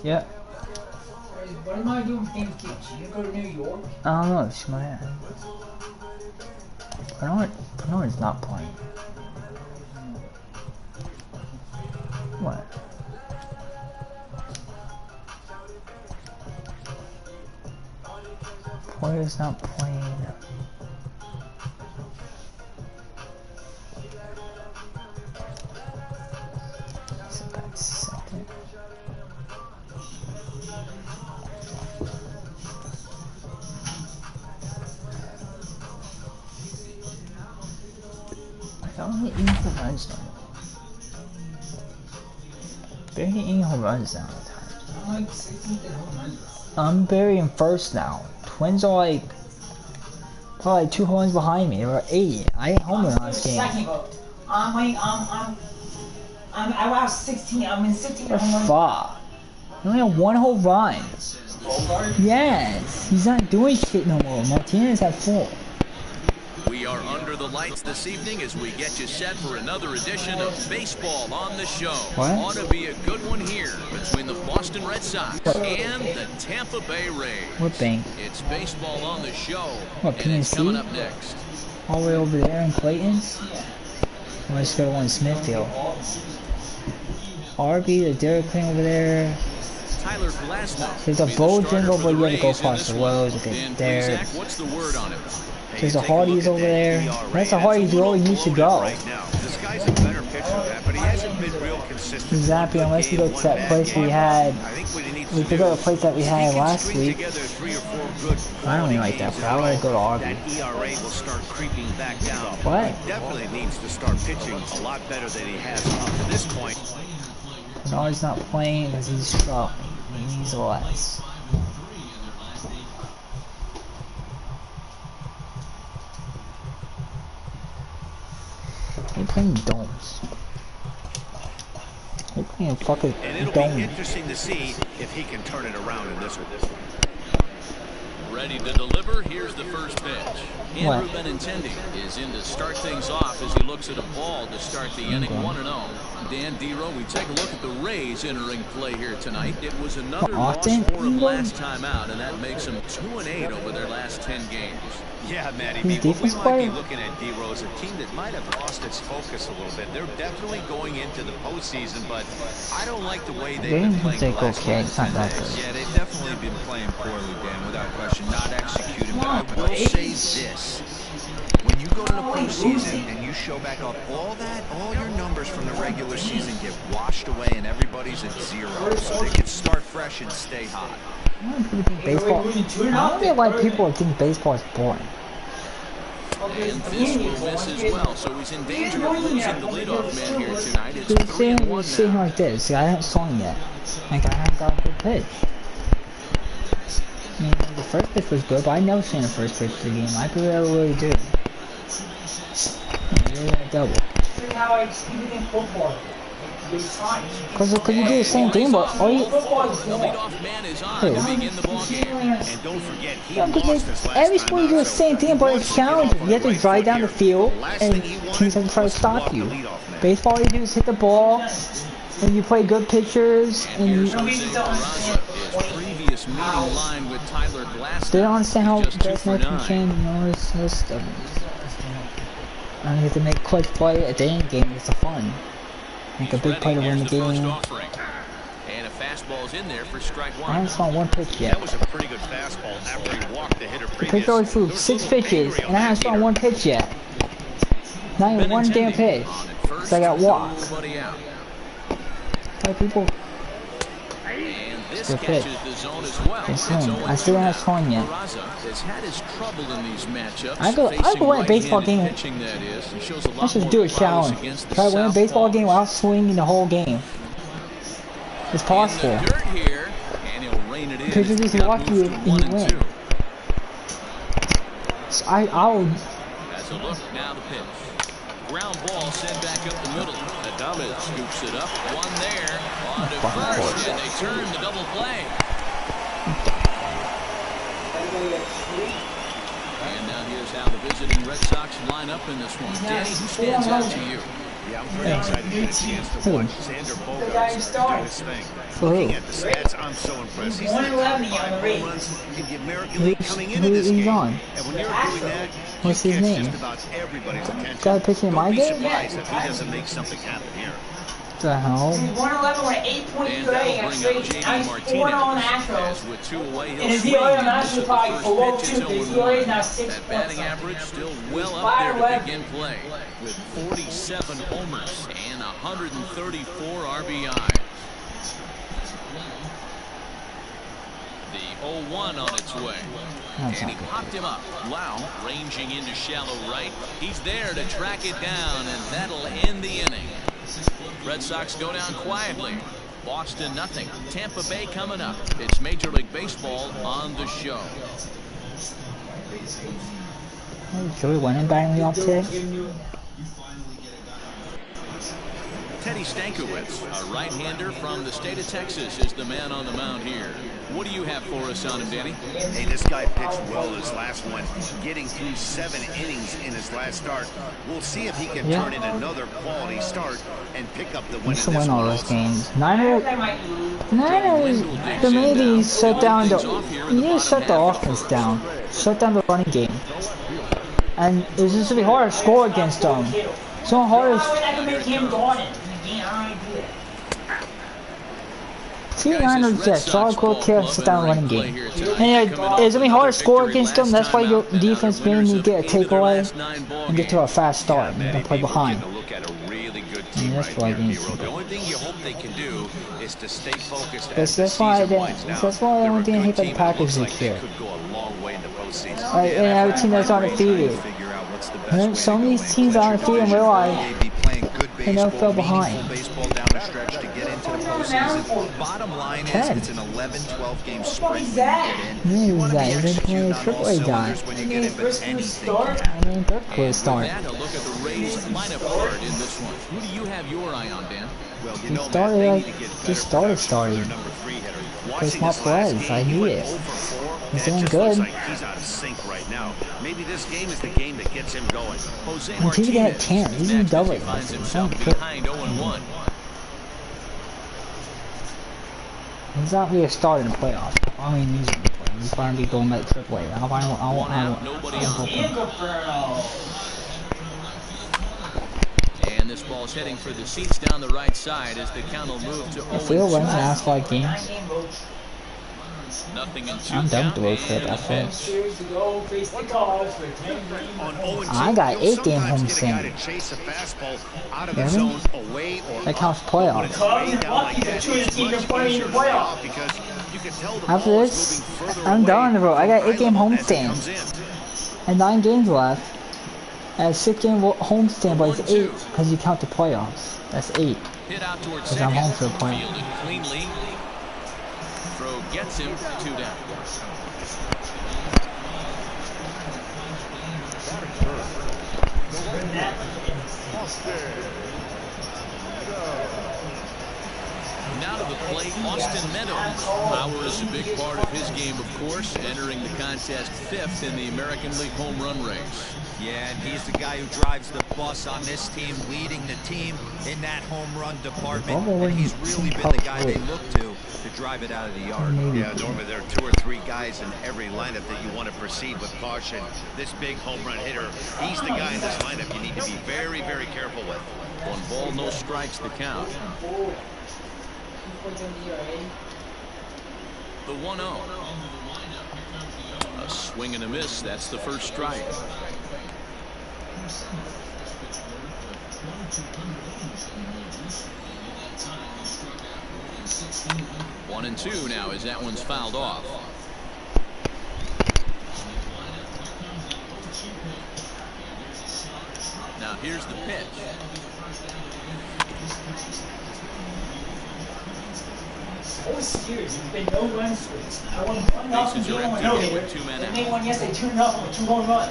Yeah. What am I doing paying kids? You go to New York? I don't know, she might have. Bernard's not playing. What? Poyer's not playing. So that's second. I don't hit any home runs no more. Barely hitting any home runs now. I'm like 16th in home runs. I'm burying first now. Twins are like probably 2 home runs behind me. They were 8. I hit home run last game. Second, but I was 16. I'm in 16 home runs. Fuck. He only had 1 home run. Yes, he's not doing shit no more. Martinez had 4. We are under the lights this evening as we get you set for another edition of Baseball on the Show. What? Ought to be a good one here between the Boston Red Sox and the Tampa Bay Rays. What bank? It's Baseball on the Show. What, and it's coming PNC? up next. All the way over there in Clayton's? Let's go to one in Smithfield. Arby, the Dairy Queen over there. Tyler Glasnow. There's a bowl jingle, but you have to go across the road. Okay, there. What's the word on it? There's the Hardee's over there. That's the Hardee's where you used to go. This guy's a better pitcher than that, but he hasn't been real consistent. Exactly, unless we go to that place we had. We could go to the place that we had last week. I don't really like that, but I want to go to Arby. That ERA will start creeping back down. What? He definitely needs to start pitching a lot better than he has up to this point. Bernard's not playing because he's struck. He needs less. They're playing domes. They're playing fucking And it'll dome. be interesting to see if he can turn it around in this one. Ready to deliver. Here's the first pitch. Andrew What? Benintendi is in to start things off as he looks at a ball to start the inning 1-0. Dan Dero, we take a look at the Rays entering play here tonight. It was another loss Austin? for them last time out, and that makes them 2-8 over their last 10 games. Yeah, Matty, His what we defense might player? be looking at D-Rose, a team that might have lost its focus a little bit. They're definitely going into the postseason, but I don't like the way they've been playing the last okay, it's not that good. Yeah, they've definitely been playing poorly, Dan, without question. Not executing, but I will say this. When you go to the postseason and you show back up all your numbers from the regular season get washed away and everybody's at 0. So they can start fresh and stay hot. I don't think baseball. I don't know why people think baseball is boring. And this will miss as well, so he's in danger of losing the leadoff man here tonight. It's He's sitting 3-1 now. like this. See, I haven't swung yet. Like, I haven't got a good pitch. I mean, the first pitch was good, but I never seen the first pitch of the game. I could really do. Really a double. How I exceeded in football. Because you do the same thing, but all you... The leadoff man is on to begin the ball game. And don't forget, he Yeah, lost because his last every time sport you do the out, same thing, but it's challenging. You have to drive down the field, and teams have to try to stop you. Baseball, you do is hit the ball, and you play good pitchers, and you... Here's Jose Peraza, his previous meeting line with Tyler Glasnow. They don't understand how Just 2 best for match 9. can, you know, it's just... and you have to make a quick play at the end game, it's fun. Make a big play to win the game. And a fastball's in there for strike I one. haven't saw one pitch yet. That was a pretty good fastball after he walked the hitter The previous. pitch already threw 6 pitches, and I haven't saw one pitch yet. Not even one damn pitch. So I got walked. Nobody out. Like people... And this Good pitch. catches the zone as well. Good swing. I still don't have swing yet. Peraza has had his trouble in these matchups. I could win a baseball game. Pitching, that is. He shows a lot Let's just more do a prowess challenge. against the Try to win a baseball southpaws. game without swinging the whole game. It's possible. In the dirt here, and he'll rein it in. Because you just Got walk moved you to and 1 you and win. 2. So I'll... As a look, now the pitch. Ground ball sent back up the middle. Adame scoops it up. One there. On to first, and they turn the double play. And now here's how the visiting Red Sox line up in this one. Danny, who stands out to you? Yeah, I'm pretty excited to get a chance to watch Xander Bogaerts do his thing. Looking at the stats, I'm so impressed. He's in the top 5 home runs in the American League coming into this game. And when you're doing that, what's his name? just about everybody's attention. Got a picture in my game? Don't be surprised if he doesn't make something happen here. The hell? 111 with 8.2 And that'll bring up J.D. Martinez, as with 2 away, And he'll his swing ERA on and that miss is at the probably first below pitch. 2. It's His 0-1. ERA is now 6 That batting average still well up there to begin play, with 47 homers and 134 RBI. The 0-1 on its way. And he popped him up. Lau ranging into shallow right. He's there to track it down, and that'll end the inning. Red Sox go down quietly. Boston nothing. Tampa Bay coming up. It's Major League Baseball on the show. Joey winning batting me off today? Teddy Stankiewicz, a right-hander from the state of Texas, is the man on the mound here. What do you have for us on him, Danny? Hey, this guy pitched well his last one, getting through 7 innings in his last start. We'll see if he can turn in another quality start and pick up the win in this one. All those games. Niners, the maybe shut down the. You need to shut the offense down. Shut down the running game. And it's just gonna be hard to score against them. So hard to. See, Niners Jets, all go kill, sit down, running game. And it's gonna be hard to score against them. That's why your defense mainly you get a takeaway and get to a fast start and then play behind. And that's why The only thing you hope they can do is to stay focused. That's why the only thing I hate about the Packers this year. And every team that's undefeated. And some of these teams are undefeated and realize they never fell behind. Bottom line is it's an 11-12 game sprint when you He's been playing triple A guy. when you get in, but anything I mean, third quarter start. A look at the Rays lineup card in this one. Who do you have your eye on, Dan? Well, you He know, started Matt, like, he started. Chris Mark Perez, I knew it. He's doing good. He's out of sync right now. Maybe this game is the game that gets him going. Jose When teams get at 10, he's in double. He finds himself behind 0-1. He's not really a starter in the playoffs. I mean, he's going to be going back to triple A. I want Nobody on. And this ball's heading for the seats down the right side as the count will move to 0-2. I feel runs in the last 5 games. Nothing in 2 I'm done with the road count trip. and That's the it. I got 8 game homestand. That counts playoffs. After this, I'm done on the road. I got 8 game homestand. And 9 games left. I have 6 game homestand, but it's 8 because you count the playoffs. That's 8. Because I'm home for the playoffs. Throw gets him 2 down. Now to the plate, Austin Meadows. Power is a big part of his game, of course, entering the contest 5th in the American League home run race. Yeah, and he's the guy who drives the bus on this team, leading the team in that home run department. And he's really been the guy they look to drive it out of the yard. Yeah, Norman, there are 2 or 3 guys in every lineup that you want to proceed with caution. This big home run hitter, he's the guy in this lineup you need to be very, very careful with. 1 ball, no strikes the count. The 1-0. A swing and a miss. That's the first strike. One and 2 now as that one's fouled off. Now here's the pitch. Whole series, there's been no run streaks. I want to with 2 men out. They made one yesterday, 2-0 with 2 home runs.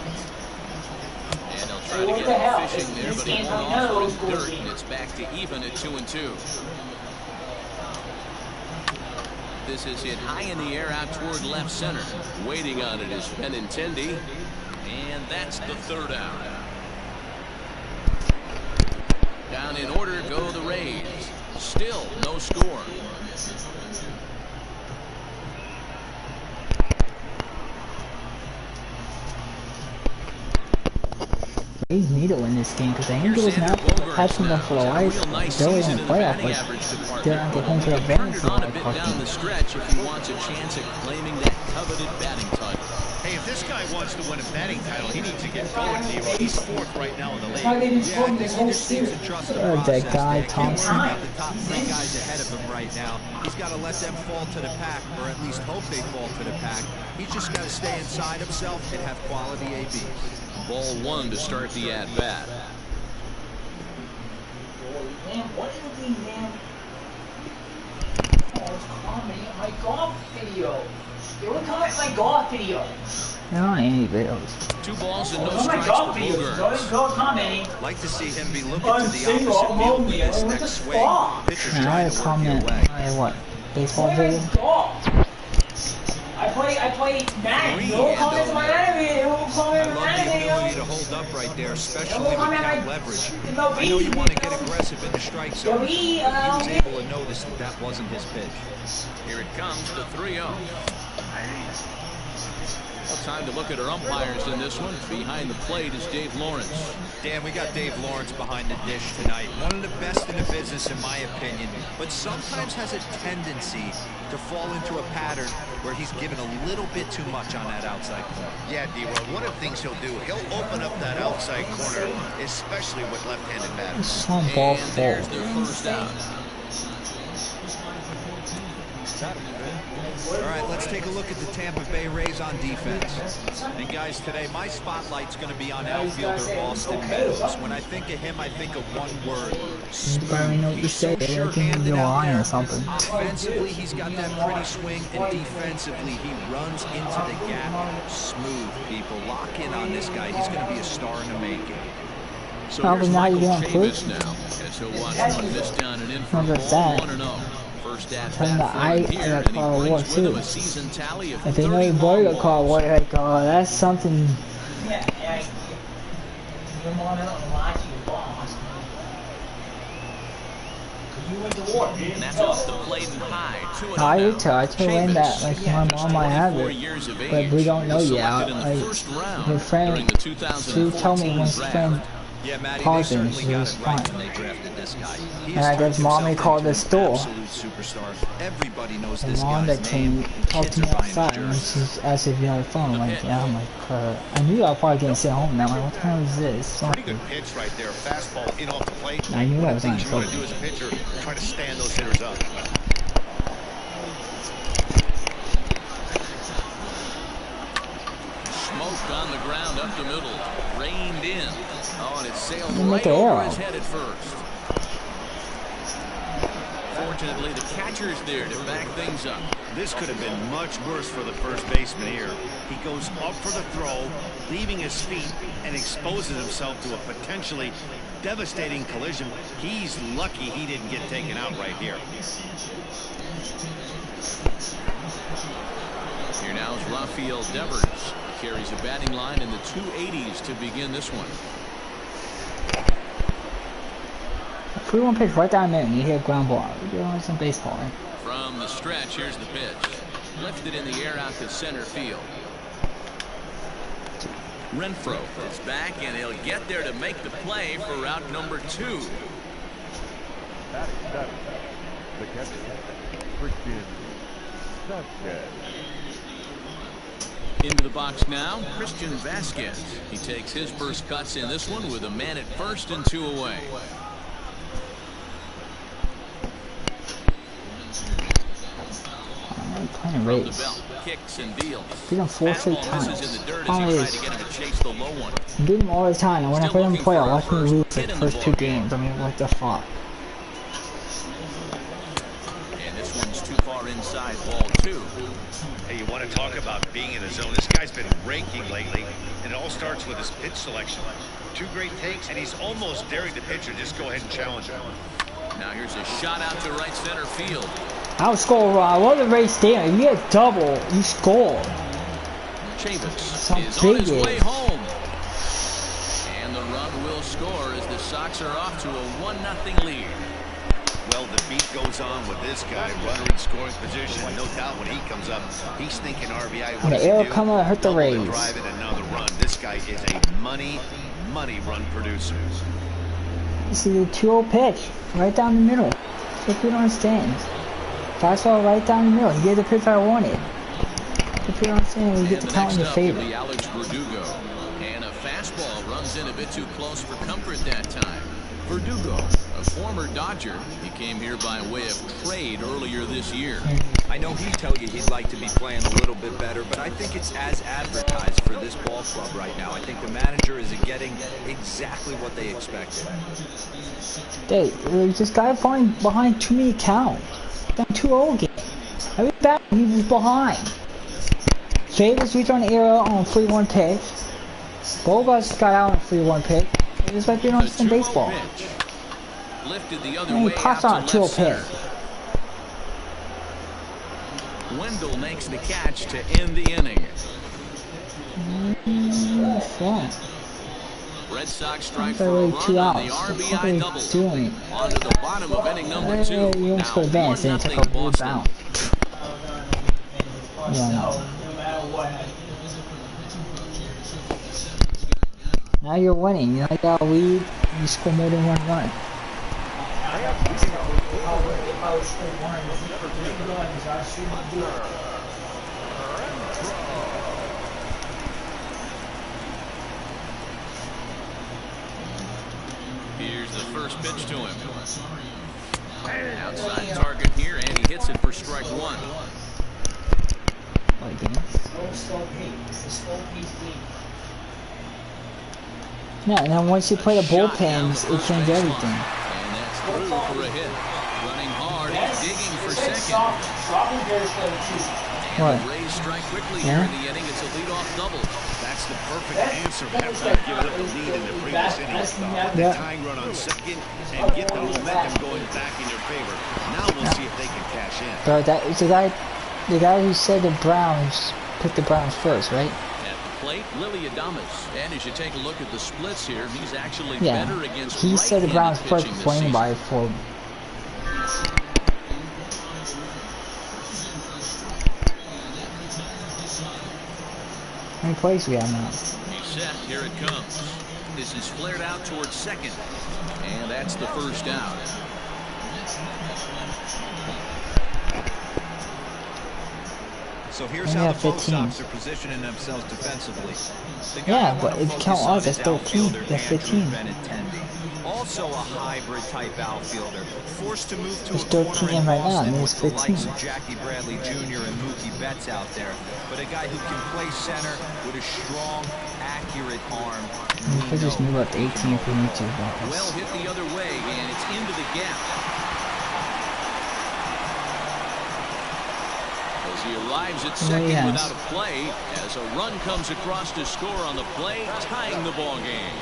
And they'll try to get him fishing there, but he went off for his dirt, and it's back to even at 2-2. This is hit high in the air out toward left center. Waiting on it is Benintendi, and that's the 3rd out. Down in order go the Rays. Still no score. Rays need to win this game because the Angels now passing them for the life. They're in the playoff, but they're not getting home for advantage for on a bit down the stretch if he wants a chance at claiming that coveted batting title. Hey, if this guy wants to win a batting title, he needs to get going. He's fourth right now in the league. How they just told me this whole series. That guy Thompson. The top 3 guys ahead of him right now. He's got to let them fall to the pack, or at least hope they fall to the pack. He's just got to stay inside himself and have quality ABs. Ball 1 to start the at-bat. Man, what is the man? Oh, comment on my golf video. They would comment my golf video. There aren't any videos. 2 balls and no Oh my strikes golf for videos. Go Bogart. go commenting. Like to see him be looking I'm to the single, opposite I'm field lonely. with his What next the swing. fuck? Pitcher's And I trying had to a work your comment. way. What? Baseball Where video? is golf? I play Madden. No comments on my Madden video. No I comment on love my the Madden ability video. to hold up right there, especially No with comment count on my leverage. no I know you beat. want to get aggressive in the strike zone. He was able to notice that that wasn't his pitch. Here it comes, the 3-0. Time to look at our umpires in this one. Behind the plate is Dave Lawrence. Dan, we got Dave Lawrence behind the dish tonight. One of the best in the business, in my opinion, but sometimes has a tendency to fall into a pattern where he's given a little bit too much on that outside corner. Yeah, D-Roll, one of the things he'll do, he'll open up that outside corner, especially with left-handed batters. Some ball And there's full. their first out. All right, let's take a look at the Tampa Bay Rays on defense. And guys, today my spotlight's going to be on outfielder Austin Meadows. When I think of him, I think of one word: You probably know what to say. They think you're lying or something. Offensively, he's got that pretty swing, and defensively, he runs into the gap. Smooth, people. Lock in on this guy. He's going to be a star in the making. So Probably here's not Michael even Chavis close. now, as he'll watch one miss down and in for Remember ball that. 1-0. First at Turn the bat for eye him here, and and he call brings war with too. him a season tally of If they know 30 you boy long to call balls. what, like, oh, that's something. Yeah, yeah. Come on out and watch you boss. You went to war. And that's off the plate and high. 2-0 I now. used to, I told him that, like, my mom might have 24 it, years of but age. we don't know He was yet. selected in the Like, first round her friend, during the she 2014 told me when his draft. friend Yeah, Matty, called they him, certainly she got was it right fine. when they drafted this guy. He And I has guess turned mommy himself called into the store. an absolute superstar. Everybody knows And this mom guy's that came name. talked to me Kids are buying his outside and jerseys. she asked if you had a phone. I'm like, yeah, I'm like, I knew I was probably gonna sit home now. I'm like, what time is this? So Pretty good pitch right there. Fastball in off the plate. I knew I was on Things you want to phone. do as a pitcher, try to stand those hitters up. Smoked on the ground up the middle. Reined in. Oh, and it sailed You make right an over arrow. his head at first. Fortunately, the catcher's there to back things up. This could have been much worse for the first baseman here. He goes up for the throw, leaving his feet, and exposes himself to a potentially devastating collision. He's lucky he didn't get taken out right here. Here now is Rafael Devers. He carries a batting line in the 280s to begin this one. If we want to pitch right down there and you hear ground ball, you're on some baseball, right? From the stretch, here's the pitch. Lifted in the air out to center field. Renfroe is back, and he'll get there to make the play for route number 2. The catcher, Christian Sanchez. Into the box now, Christian Vasquez. He takes his first cuts in this one with a man at first and 2 away. I'm playing From the Rays. belt, kicks and deals. Beat them 4 straight Fastball misses times. in the dirt as Problem he tried is, to get him to chase the low one. I beat them all the time, and when I Still play them looking play, I for watch me our lose first the hit in the first 2 ballgame. games. I mean, what the fuck? And this one's too far inside, ball 2. Hey, you want to talk about being in the zone? This guy's been raking lately, and it all starts with his pitch selection. 2 great takes, and he's almost daring the pitcher just go ahead and challenge him. Now here's a shot out to right center field. I would score, what the Rays stand? If you get double, you score. Chavis How is on his big way is. home. And the run will score. score as the Sox are off to a 1-0 lead. Well, the beat goes on with this guy. Runner in scoring position. No doubt when he comes up, he's thinking RBI. What does he do? Come on, hurt the Rays. Drive in another run. This guy is a money run producer. This is a 2-0 pitch, right down the middle. So if you don't understand. Fastball right down the middle. He gave the pitch I wanted. If you don't understand, we get the count in your favor. Alex Verdugo. And a fastball runs in a bit too close for comfort that time. Verdugo, a former Dodger, he came here by way of trade earlier this year. I know he'd tell you he'd like to be playing a little bit better, but I think it's as advertised for this ball club right now. I think the manager is getting exactly what they expected. This guy falling behind too many counts. Down 2-0 game. Every bat he was behind. Favors reached on the error on a 3-1 pitch. Bogarts got out on a 3-1 pitch. It was like you don't understand baseball. Lifted the other And he way pops out on a to 2-0 left pitch. Wendell makes the catch to end the inning. Red Sox strike for a run on the RBI double. On to the bottom of inning number 2. You almost could advance and took a blue bounce. Yeah, no. Now you're winning. You got a lead. You score more than 1 run. Here's the first pitch to him. Outside target here, and he hits it for strike 1. Yeah, and then once you play the bullpens, it changes everything. And that's through for a hit. Running hard, he's digging for second. What? And the Rays strike quickly here in the inning. It's a leadoff double. That's the perfect answer after giving up the lead in the previous inning. Put the tying run on second and get the momentum going back in your favor. Now we'll see if they can cash in. Bro, that is the guy who said the Browns picked the Browns first, right? At the plate, Willie Adames. And as you take a look at the splits here, he's actually better against he said the Browns first pitching before this anybody for. How many plays we have now? He's set. Here it comes. This is flared out towards second. And that's the first out. So here's how the both Sox are positioning themselves defensively. Yeah, but if you count us, that's 13. That's 15. Also a hybrid type outfielder, forced to move to It's a corner 13 in right now, Boston and with it's the 15. likes of Jackie Bradley Jr. and Mookie Betts out there. But a guy who can play center with a strong, accurate arm. We could just move up to 18 if we need to. Well hit the other way, and it's into the gap. As he arrives at second without a play, as a run comes across to score on the play, tying the ball game.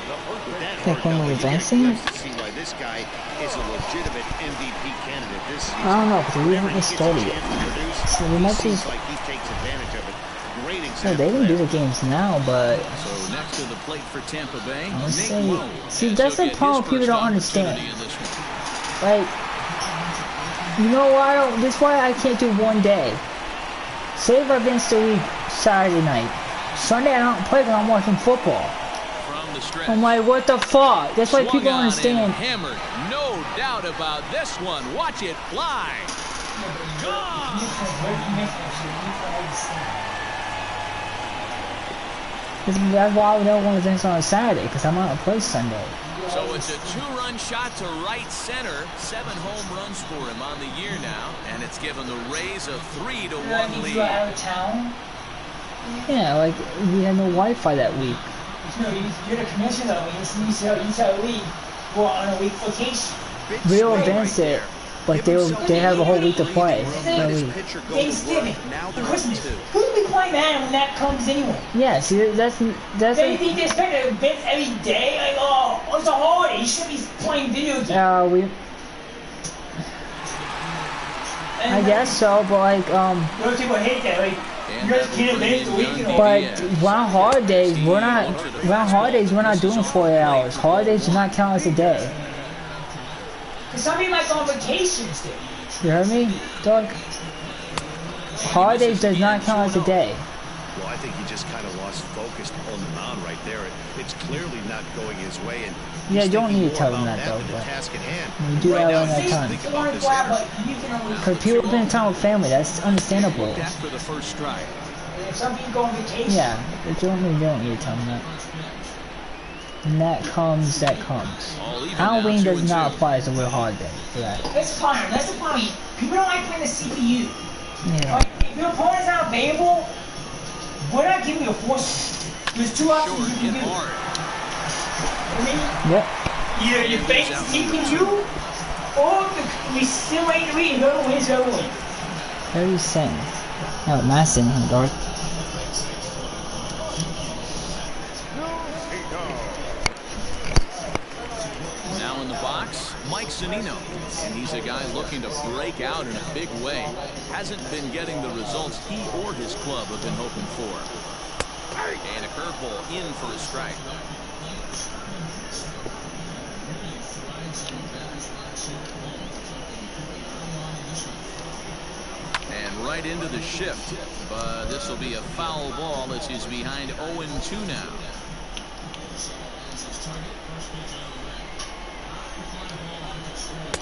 Think when we're advancing? See why this guy is a legitimate MVP candidate this season. I don't know, because we haven't started yet. So we might just. Like he takes advantage of it. Great No, example. they didn't do the games now, but. So next to the plate for Tampa Bay, See, that's the problem people don't understand. Like, you know why? This is why I can't do one day. Say if I advance the week Saturday night. Sunday I don't play because I'm watching football. I'm like, what the fuck? That's why people don't understand. Hammered, no doubt about this one. Watch it fly. Gone. That's why I don't want to advance on a Saturday, because I'm not going to play Sunday. So it's a 2-run shot to right center. 7 home runs for him on the year now, and it's given the Rays a 3-1 lead. Out of town? Yeah, like we had no Wi-Fi that week. You're the commissioner. You tell the league go on a week vacation. We'll advance it, but they have a whole week to play. Thanksgiving, Christmas. Who will be playing that when that comes anyway? Yeah, see, that's. They think they expect to advance every day. Like, oh, it's a holiday. You should be playing video games. I guess so, but like Those people hate that. Like, And that will bring in young But Diaz. around holidays, we're not doing 48 hours. Holidays do not count as a day. Cause some people like on vacations, dude. You heard me, Doug? Holidays does not count as a day. Well, I think he just kind of lost focus on the mound right there. It's clearly not going his way. And Yeah, you don't need to tell them them that though, than the but task at hand. you do that Right now, around that he's time. thinking about this hitter. Because people spend time with family, that's understandable. Back for the first strike. Some people go on vacation. Yeah, but you don't need to tell them that. And that comes. All even Halloween now, does 2-2. not apply as a real holiday for that. That's fine. That's the problem. People don't like playing the CPU. Yeah. Like, if your opponent's not available, we're not giving you a force. There's two options Short, you can hit do. hard. Yep. Either you fake the CPU, or we still ain't reading. Whoever wins, whoever wins. 30 seconds. Oh, Masson, Dark. Now in the box, Mike Zunino. And he's a guy looking to break out in a big way. Hasn't been getting the results he or his club have been hoping for. And a curveball in for a strike. And right into the shift. But this will be a foul ball as he's behind 0-2 now.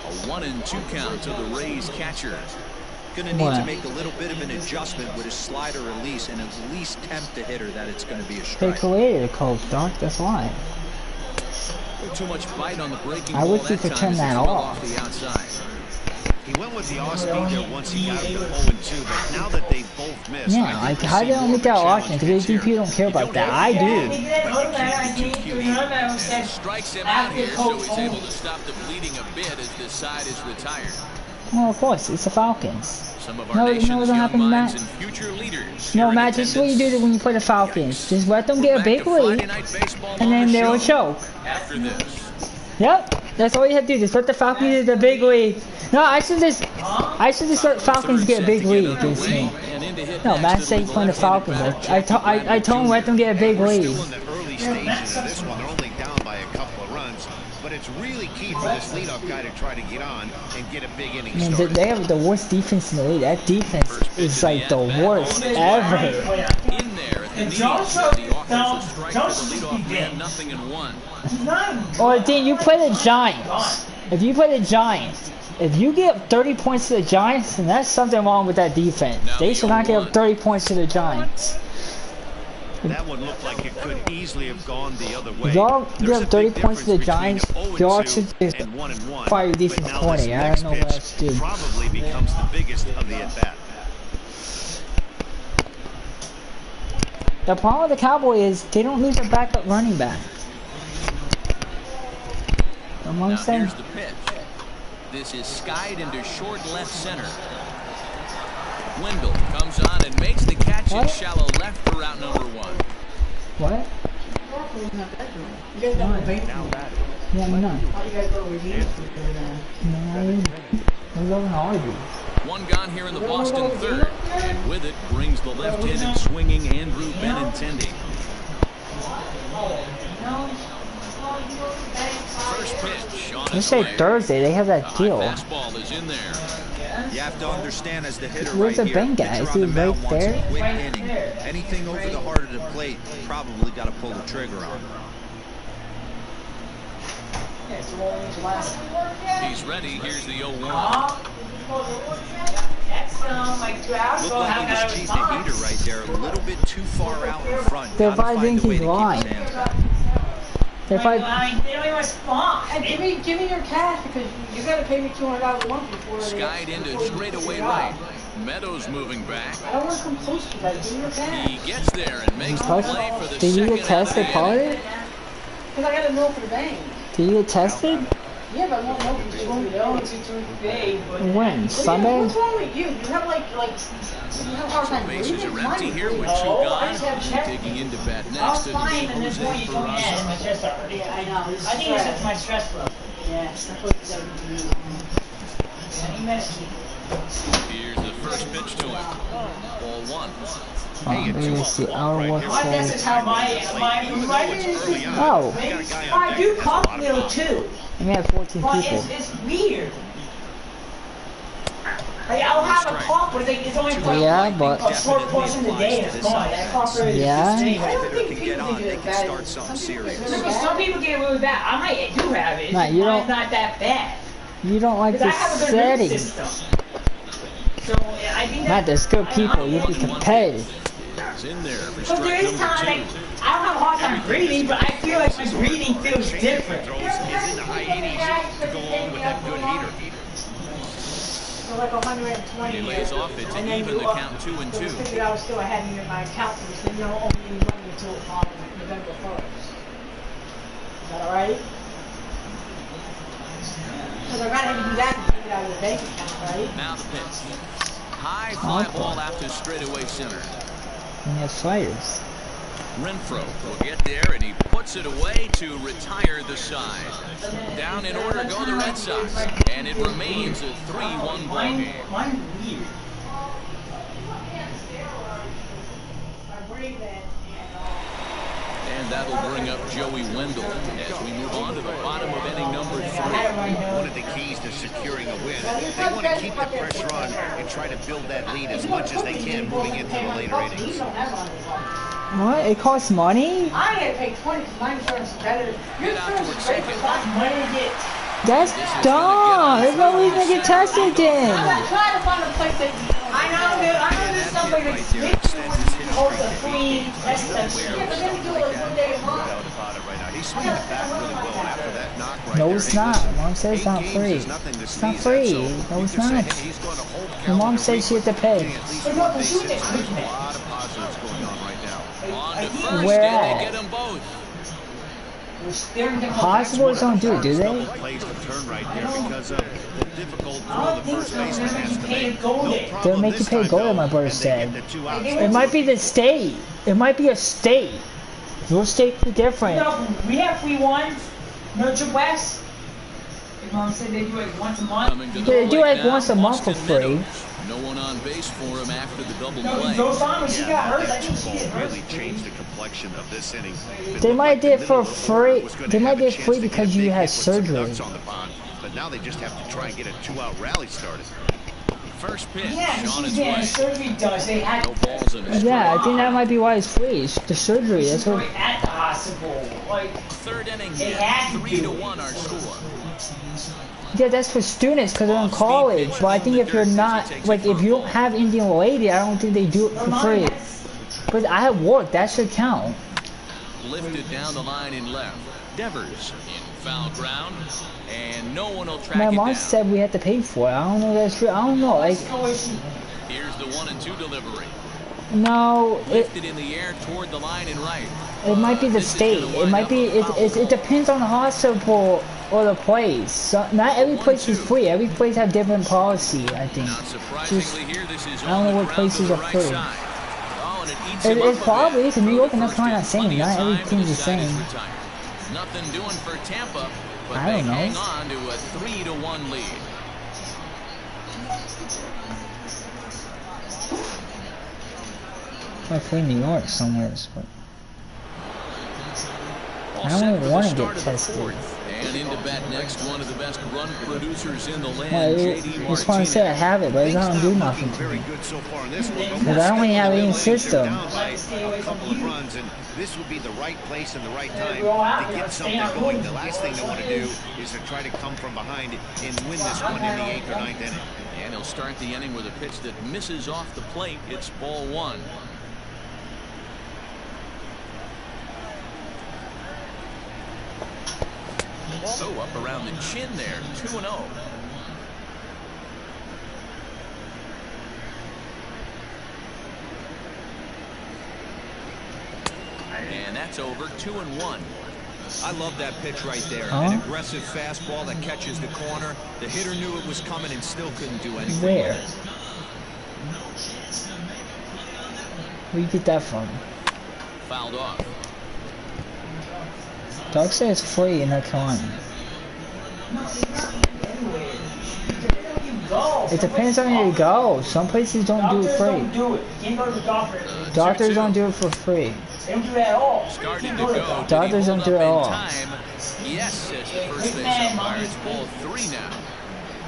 A 1-2 count to the Rays catcher. Going to need to make a little bit of an adjustment with his slider release and at least tempt the hitter that it's going to be a They strike. created a cold Dark, that's why. Too much bite on the breaking I ball wish you that could time turn as that it's well off. the outside. He went with the off speed there once he got him to 0-2, but now that they both missed, Yeah, like, how do they don't make that option? Because people don't care about that. I Yeah, do. they did that other man, I think. Another man said, Strikes him out after here, so Coach he's able to Holmes. stop the bleeding a bit as this side is retired. Well, of course, it's the Falcons. Some of No, our you know nation's what'll young happen, minds Matt? and future leaders. No, here in Matt, this is what you do attendance. when you play the Falcons. Just let them get a Back big to Friday lead, Night Baseball and on then the they will show. choke. After this. Yep, that's all you have to do. Just let the Falcons get the big lead. No, I should just let Falcons get a big lead against me. No, Matt said he's playing the Falcons. I told him let them get a big We're lead. still in the early stages of this one. They're only down by a couple of runs, but it's really key for this leadoff guy to try to get on and get a big inning I mean, start. they have the worst defense in the league. That defense is like the worst ever. In there at the knees, Don't the offensive strike don't for the leadoff man, 0-1. Or Dean, you play the Giants. If you play the Giants, if you give up 30 points to the Giants, then that's something wrong with that defense. They should not give up 30 points to the Giants. That one looked like it could easily have gone the other way. Y'all give There's up a 30 big points to the difference between Giants, 0-2 y'all should just and 1-1, fire your but defense now coordinator. this I next don't know what pitch else to do. probably becomes the biggest of the at-bat. The problem with the Cowboys is they don't lose a backup running back. You know what I'm Now saying? here's the pitch. This is skied into short left center. Wendell comes on and makes the catch in What? shallow left for route number 1. What? You guys don't have Yeah, I'm not. How you guys go with you? No, we're going to argue. One gone here in the Boston third. And with it brings the left-handed swinging Andrew Benintendi. First pitch on Let's its say way. Thursday, they have that The high deal. fastball is in there. You have to understand as the hitter Where's right the here, Ben guy? pitcher Is on he the mound right wants there? a quick inning. Anything over the heart of the plate, probably got to pull the trigger on. He's ready. Here's the 0-1. That's like 2 hours Looked ago. like How he can I was chasing the heater right there, a little bit too far out in front. If Gotta I find think a way he's to keep lying. his hands back. If I, They don't even respond. Hey, give me your cash because you gotta pay me $200 a month before. Skied into straightaway right. Meadows moving back. I don't want to come close to you guys. Give me your cash. He gets there and makes the touch, play for the did you second get tested, out of the inning. Pollard? Because I gotta know for the bank. Did you get tested? Yeah, but I won't know for the You don't see too big, but When? Sunday? What's wrong with you? You have you have a hard time Bases breathing? are empty here with 2 Oh, I gone. just have chest. Digging into bat I next was to fine, and this Jose morning you told me that Peraza. my chest already. Yeah, I know. I think it's just my stress level. Yeah, that's what you gotta do. Any medicine. Here's the first pitch to him. Ball one. Let's see. Our work This is how my Oh. I do cough little too. And we have 14 But people. it's weird. Like, I'll have a cough, but it's only for Yeah, but a short portion of the day and it's gone. That cough really yeah. I don't think people think it's bad. Because some people get really bad. I might do have it. Nah, you don't- It's not that bad. You don't like Because I the have a good setting. immune system. So I think Not there's good people. You'll be competitive. It's in there for But there strike is number time, like, two. I don't have a hard time breathing, but I feel like my breathing feels different. Throws is in the high 80s to go along with that good heater. So like 120 He lays off it to even the count 2 and 2. I figured I was still ahead in my calculus, and only money until November 1st. Is that alright? Because I gotta do that to take it out of the bank account, right? Now the pitch. High fly ball out to straightaway center. And he has fighters. Renfro will get there, and he puts it away to retire the side. Down in order go the Red Sox, and it remains a 3-1 ball game. Mine's weird. And that'll bring up Joey Wendell as we move on to the bottom of inning number 3. One of the keys to securing a win. They want to keep the pressure on and try to build that lead as much as they can moving into the later innings. What? It costs money? I had to pay 20 because my insurance is better. Your insurance is great, but it's not Money to get. That's dumb. There's no reason to get tested then. I'm trying to find a place that I know there's somebody that's holds a free test yeah, but then we do it like 1 day a month. He's swinging it back really well after that knock right No, there. it's not. Mom says it's not free. It's not free. No, it's not. Your mom said she had to pay. But no, the shoot equipment. On to first, Where and at? they get them both. Hospitals don't do it, do they? Plays to turn right there because of the difficult throw the first baseman has to make. They'll make you pay gold, my brother said. It might be the state. It might be a state. Your state's different. No, we have free ones. Nurture West. Your mom said they do it once a month. Coming to the They do plate like now, once a month for Austin free. Meadows. No one on base for him after the double No, play. Rosama, she got hurt. I think she did hurt. Really changed the complexion of this inning. They might do it for free. They might do it free because you had surgery. But now they just have to try and get a 2-out rally started. First pitch Yeah, on she's its getting way. surgery done. They had No balls in his Yeah, I think that might be why it's free. It's the surgery. That's what. at the hospital. Like, Third inning They hit, had to 3-1 our score. Yeah, that's for students because they're in college. But I think if you're not, like, if you don't have Indian lady, I don't think they do it for free. But I have work. That should count. Lifted down the line in left. Devers in foul ground, and no one will track My it mom down. said we had to pay for it. I don't know if that's true. I don't know. Like, Here's the 1-2 delivery. no, Lifted in the air toward the line and right. it might be the state. It might be. It depends on the hospital or the place. So not every place is free. Every place have different policy. I think. Not surprisingly here, this is I don't know on the what ground places to are the right free. side. Oh, and it eats him It up a probably bit. is in New York, and that's First why I'm is not saying plenty not of time everything's to the decide his same. retirement. Nothing doing for Tampa, but I they don't know. hang on to a 3-1 lead. Hopefully New York somewhere. But All I set don't for the want to start get of the tested. fourth. And into bat next, one of the best run producers in the land, I J.D. just want to say I Martinez. have it, but it doesn't do nothing to Very me. good so far in this one. Because I don't really have any system. Down by a couple of runs, and this would be the right place and the right time we're all out. to We get gotta stay something on going. course. The last thing they want to do is to try to come from behind and win this one in the 8th or 9th inning. And he'll start the inning with a pitch that misses off the plate. It's ball one. So up around the chin there, 2-0. And that's over, 2-1. I love that pitch right there. Huh? An aggressive fastball that catches the corner. The hitter knew it was coming and still couldn't do anything. Where? Where you get that from? Fouled off. Dog says it's free in North Carolina. It depends on where you go. Some places don't do it free. Don't do it. You can't go to the doctor. Doctors don't do it for free. They don't do that at all. Starting to go. Doctors don't do it at all. Yes, says the first base umpire. It's ball 3 now.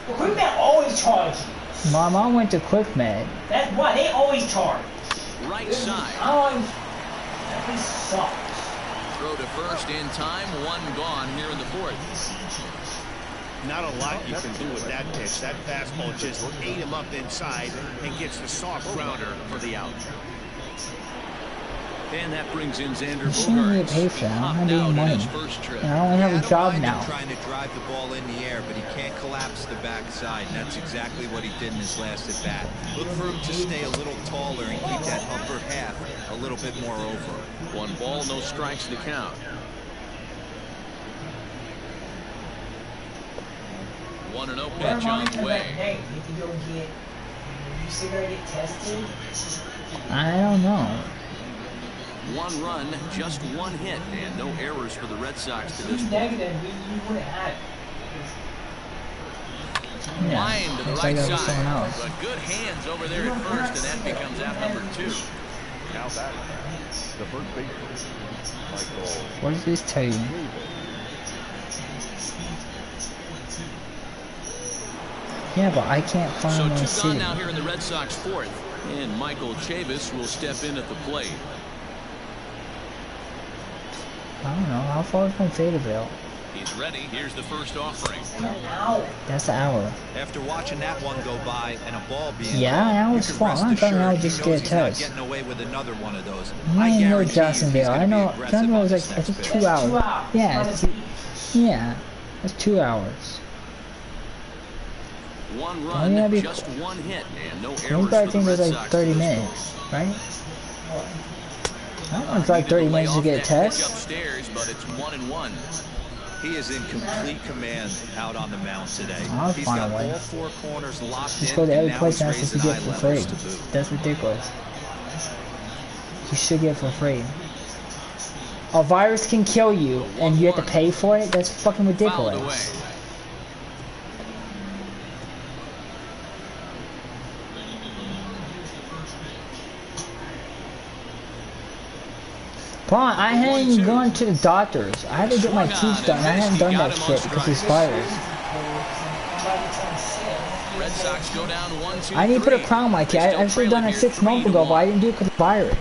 Well, Quick Man always charge. My mom went to Quick Med. That's why they always charge. Right side. That place sucks. Throw to first in time. 1 gone here in the 4th. Not a lot you can do with that pitch. That fastball just ate him up inside and gets the soft grounder for the out. And that brings in Xander You shouldn't get paid for that. I'm not getting money. And I only have a job now. Trying to drive the ball in the air, but he can't collapse the backside, and that's exactly what he did in his last at bat. Look for him to stay a little taller and keep that upper half a little bit more over. 1 ball, no strikes to count. 1-0 pitch on the way. You still gotta get tested? I don't know. 1 run, just 1 hit, and no errors for the Red Sox to this point. Negative, you wouldn't have it. Line to the looks right like that was someone side. else. But good hands over there at first, and that becomes out number 2. Now that the first baseman, Michael. What does this tell you? Yeah, but I can't So find my 2 gone city. now here in the Red Sox 4th, and Michael Chavis will step in at the plate. I don't know. How far is from Fayetteville? He's ready. Here's the first offering. That's an hour. After watching that one go by and a ball being Yeah, an hour's fun. I'm talking about just get a test. getting away with another one of those. I didn't know Jacksonville. I know Jacksonville was like I think 2 hours. Yeah, yeah, that's 2 hours. 1 Why run, did I be- just 1 hit, and no errors Everybody for think the it was Red like Sox 30 to this minutes, right? I don't know, it's point. like 30 Needed minutes to lay get a off that pitch test. upstairs, but it's 1-1. He is in complete command out on the mound today. I'll He's find got a way. all 4 corners locked Just in, go to and every now place he's and ask if you raising get for eye free. levels to boot. That's ridiculous. You should get for free. A virus can kill you, and you have to pay for it? That's fucking Fouled away. ridiculous. Paul, I hadn't gone to the doctors. I had to get my teeth done. I hadn't done that shit because of this virus. Red Sox go down 1-2-3. I need to put a crown on my teeth. I should have done it 6 months ago, but I didn't do it because of the virus.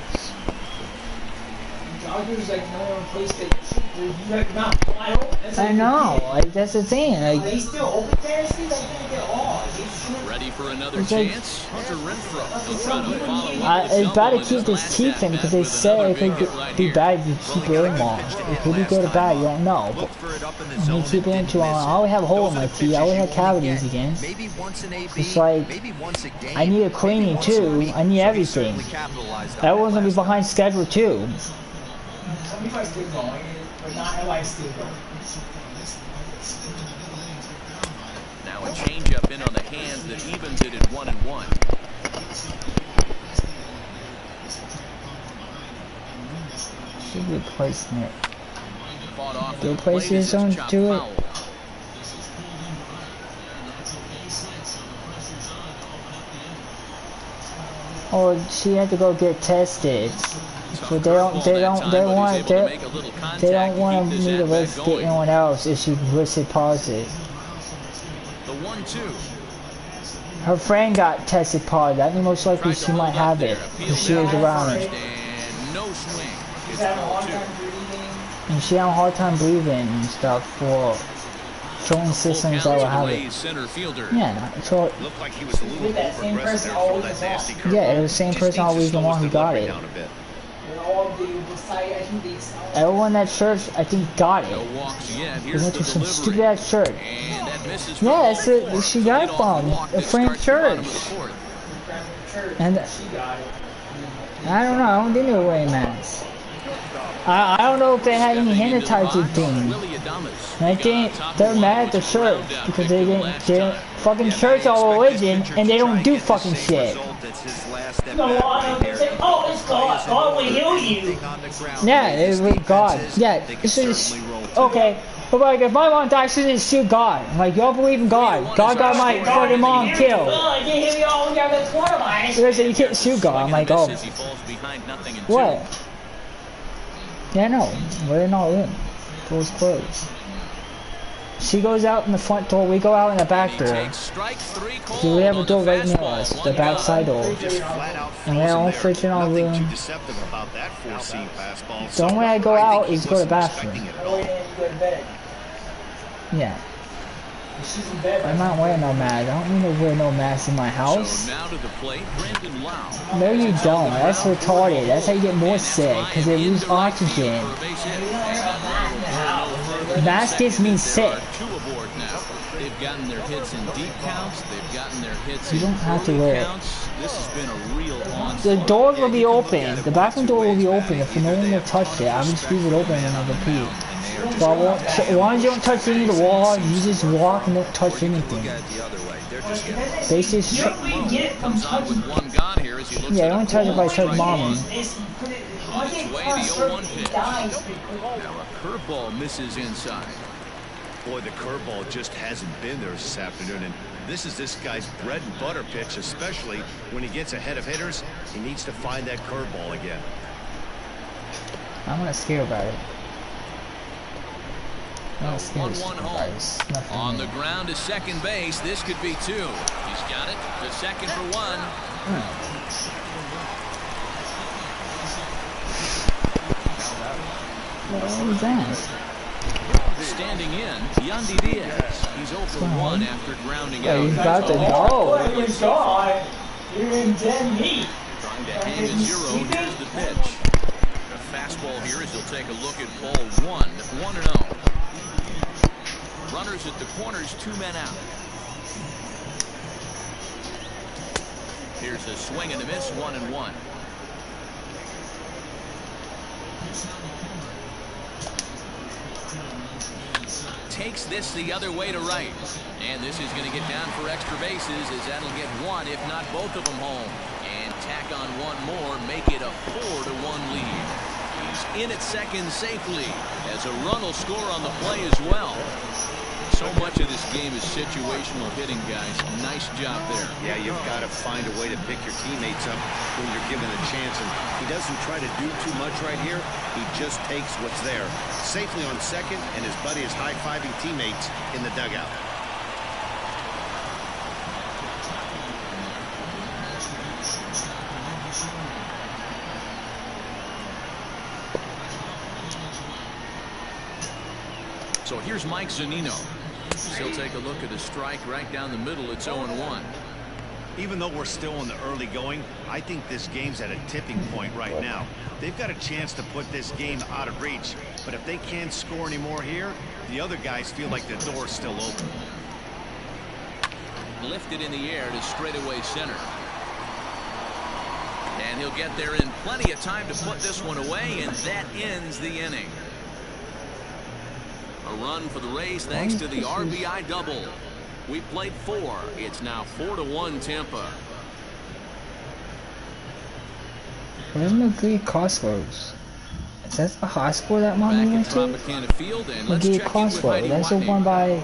Dodgers like no one place that you like not wide open. That's I like know, like, that's the thing. Like, they still open Tennessee? Like they're all. Ready for another It's like- chance. Hunter Renfroe will try to follow up with it's bad to double in keep his his teeth last in because they at-bat with say another it could big hit right be here. bad if you keep it in long. It could be good or bad, you don't know. Look for it up in the When zone you keep it and in didn't too long, miss I it. always have a hole in Those are my the teeth. I pitches always you have only cavities get. again. Maybe once an AB, It's like, maybe once a game, I need a maybe cleaning once a too. week. I need So he everything. certainly capitalized on Everyone's that gonna be last behind schedule too. Some people are still going, but not everybody's still going. Now a changeup in on the hands that evens it at 1-1. Should be placing it. Fought off Go with the place plate as his it's own chopped to it. foul. Or she had to go get tested. So they don't want me to risk get anyone else if she listed positive. The 1-2. Her friend got tested positive. That means most likely she might have it if she was around it. And no swing. It's Having a ball hard 2. time breathing. And she had a hard time breathing and stuff for showing systems that will have it. Center fielder. Yeah, so Looked like he was a little That same over-aggressive person there for always that is nasty on. curveball. yeah, it was the same Just person needs to always the slow one his who got delivery it. down a bit. They're all the site, I think they sound. Everyone at church, I think, got No it. walks yet. They Here's went the to some delivery. stupid ass church. And that misses for Yeah, ball that's it. 4. She So got lead it off from the walk a that friend starts the bottom of church. the 4th. And She got it. I don't know. I don't think they were wearing masks. I don't know if they had any Stepping into the sanitizer box, thing. Willie Adames. And I He think got on top they're of mad one, at the which church round down, because picked they him didn't. last They time. fucking Yeah, church they all expect this religion pitcher and to they try don't and do get the fucking same shit. result as his last at No, bat I right know, here. they say, oh, it's God. God will heal you. Anything on the ground. Yeah, it was Defenses, God. Yeah, they can this is certainly roll too. okay. But like, if my mom dies, she just sue God. I'm like, y'all believe in God. God got my fucking mom killed. They said you can't sue God. I'm like, oh. What? Yeah, no. We're not in. Door's closed. She goes out in the front door. We go out in the back door. So we have a door right near us, the back side door. And we're all freaking all room. The only way I go out is go to the bathroom. Yeah. I'm not wearing no mask. I don't need to wear no mask in my house. No, you don't. That's retarded. That's how you get more sick, because they lose oxygen. Mask gets me sick. They've gotten their hits in deep counts. They've gotten their hits you don't have to wear it. This has been a real onslaught. The door will be open. The bathroom door will be open. If no one will touch it, I will just leave it open and I'll repeat. So as long as you don't touch any of the wall, you just walk and don't touch anything. They just yeah, don't touch it by touch mommy. Now a curveball misses inside. Boy, the curveball just hasn't been there this afternoon, and this is this guy's bread and butter pitch, especially when he gets ahead of hitters. He needs to find that curveball again. I'm not scared about it. I'm not scared about it. On the ground to second base, this could be two. He's got it to second for one. What was that? Standing in, Yandy Diaz. He's 0 for 1 after grounding out. He's about to go. You're in dead meat. Trying to hang a zero. Here's the pitch. A fastball here as he'll take a look at ball 1. 1-0. Runners at the corners, 2 men out. Here's a swing and a miss, 1-1. Takes this the other way to right. And this is going to get down for extra bases as that'll get one, if not both of them home. And tack on one more, make it a 4-1 lead. He's in at second safely as a run will score on the play as well. So much of this game is situational hitting, guys. Nice job there. Yeah, you've got to find a way to pick your teammates up when you're given a chance. And he doesn't try to do too much right here. He just takes what's there. Safely on second, and his buddy is high-fiving teammates in the dugout. So here's Mike Zunino. He'll take a look at a strike right down the middle. It's 0-1. Even though we're still in the early going, I think this game's at a tipping point right now. They've got a chance to put this game out of reach, but if they can't score any more here, the other guys feel like the door's still open. Lifted in the air to straightaway center. And he'll get there in plenty of time to put this one away, and that ends the inning. A run for the Rays thanks to the RBI double. We played 4. It's now 4-1 Tampa. Where's McGee Crossroads? Is that the hospital that mommy went to? McGee Crossroads. That's the one by.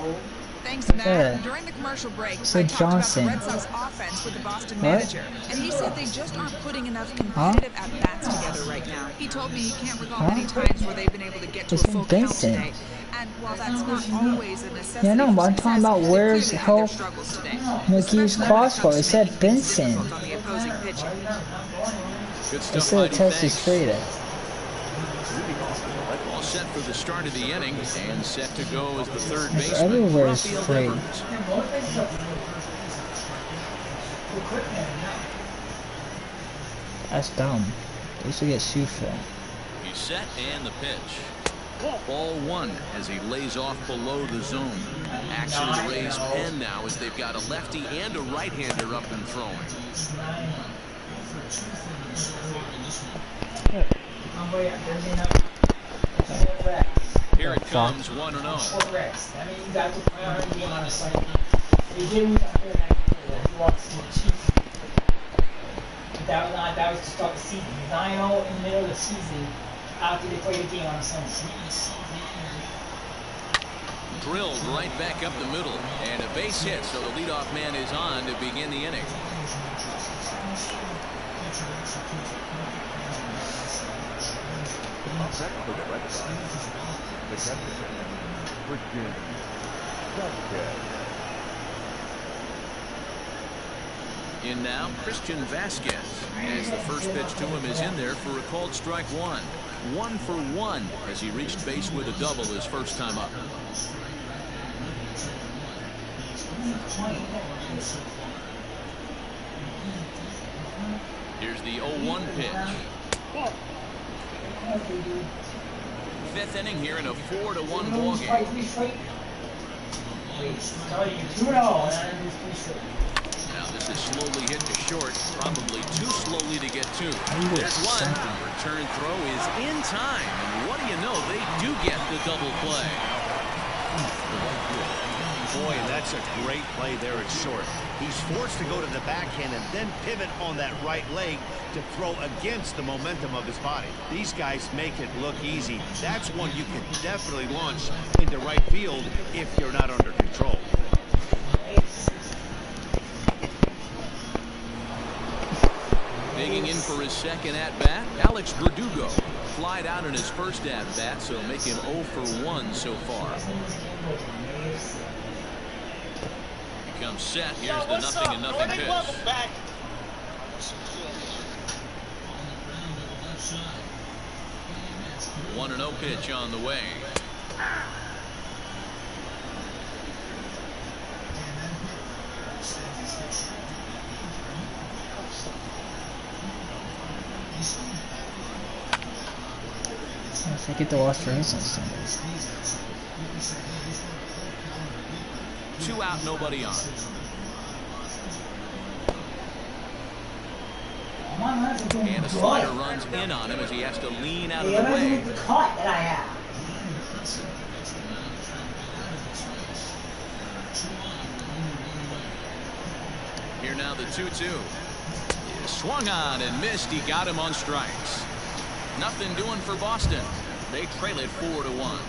Thanks, Matt. During the commercial break, I talked about the Red Sox offense with the Boston manager, and he said they just aren't putting enough competitive at-bats together right now. He told me he can't recall many times where they've been able to get to a full count today. And while that's not always a necessity, yeah, no, but I'm talking about where's help McGee's Crossroads. It said Benson. It said Texas Trader. All set for the start of the inning and set to go as the third baseman. Everywhere is free. That's dumb. They should get sued for that. He's set and the pitch. Ball 1 as he lays off below the zone. Action in the Rays' pen now as they've got a lefty and a right-hander up and throwing. Here it comes, 1-0. That was to start the season. 9-0 in the middle of the season after they played the game on Sunday. drilled right back up the middle. And a base hit, so the leadoff man is on to begin the inning. Up next for the Red Sox, the captain, Christian Vasquez. In now, Christian Vasquez, as the first pitch to him is in there for a called strike one. 1 for 1 as he reached base with a double his first time up. Here's the 0-1 pitch. Fifth inning here in a 4-1 ball game. Now this is slowly hit to short, probably too slowly to get to. There's one. Return throw is in time, and what do you know? They do get the double play. Boy, that's a great play there at short. He's forced to go to the backhand and then pivot on that right leg to throw against the momentum of his body. These guys make it look easy. That's one you can definitely launch into right field if you're not under control. Digging in for his second at-bat, Alex Verdugo. Flied out in his first at-bat, so make him 0 for 1 so far. Comes set. Here's the 0-0 pitch. 1-0 pitch on the way. I get the loss for instance. 2 out, nobody on. And a slider runs in on him as he has to lean out of the way. Here now the 2-2. He swung on and missed. He got him on strikes. Nothing doing for Boston. They trail it 4-1.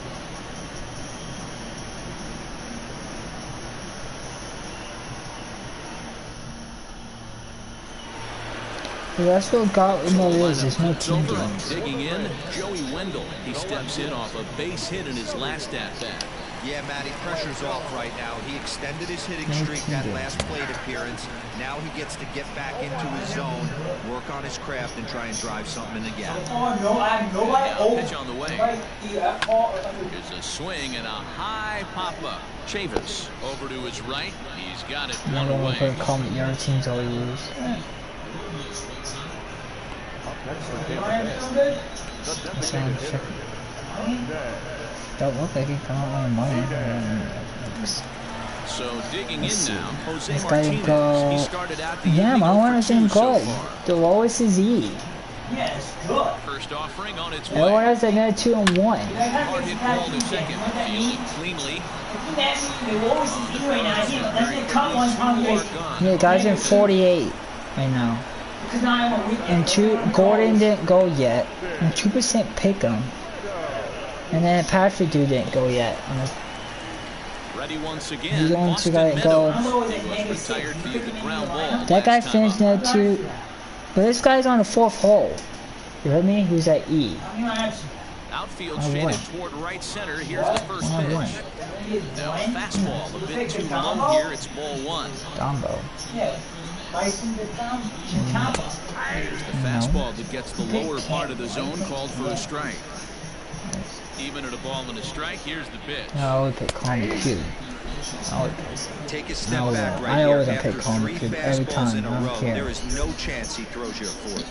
That's what got in the is. There's no team games. Digging in, Joey Wendell. He steps in off a base hit in his last at-bat. Yeah, Matty, pressure's off right now. He extended his hitting streak that last plate appearance. Now he gets to get back into his zone, work on his craft, and try and drive something in the gap. Pitch on the way. There's a swing and a high pop-up. Chavis over to his right. He's got it one away. I don't know if your teams always lose. Don't look like he come out with money. So digging in now, Jose This guy Martinez. go. He started out the Yeah, I want to see him so go. far. The lowest is E. First offering on its way. Everyone has another 2 and 1. Hard hit ball to second. Fielded cleanly. Yeah, guys in 48 right now. And Gordon didn't go yet. And 2% pick him. And then Patrick dude didn't go yet. Ready once again. He's going to go. That guy finished that 2. But this guy's on the 4th hole. You heard me? Who's at E? Outfield faded toward right center. Here's the first pitch. Now a fastball a bit too low here. It's ball 1. Dombo. Here's the fastball that gets the lower part of the zone, called for a strike. Even at a ball and a strike, here's the pitch. I always pick Coleman too. Take a step back right I here. always After pick Coleman 3 every fastballs time. in a I don't row, care. there is no chance he throws you a 4th.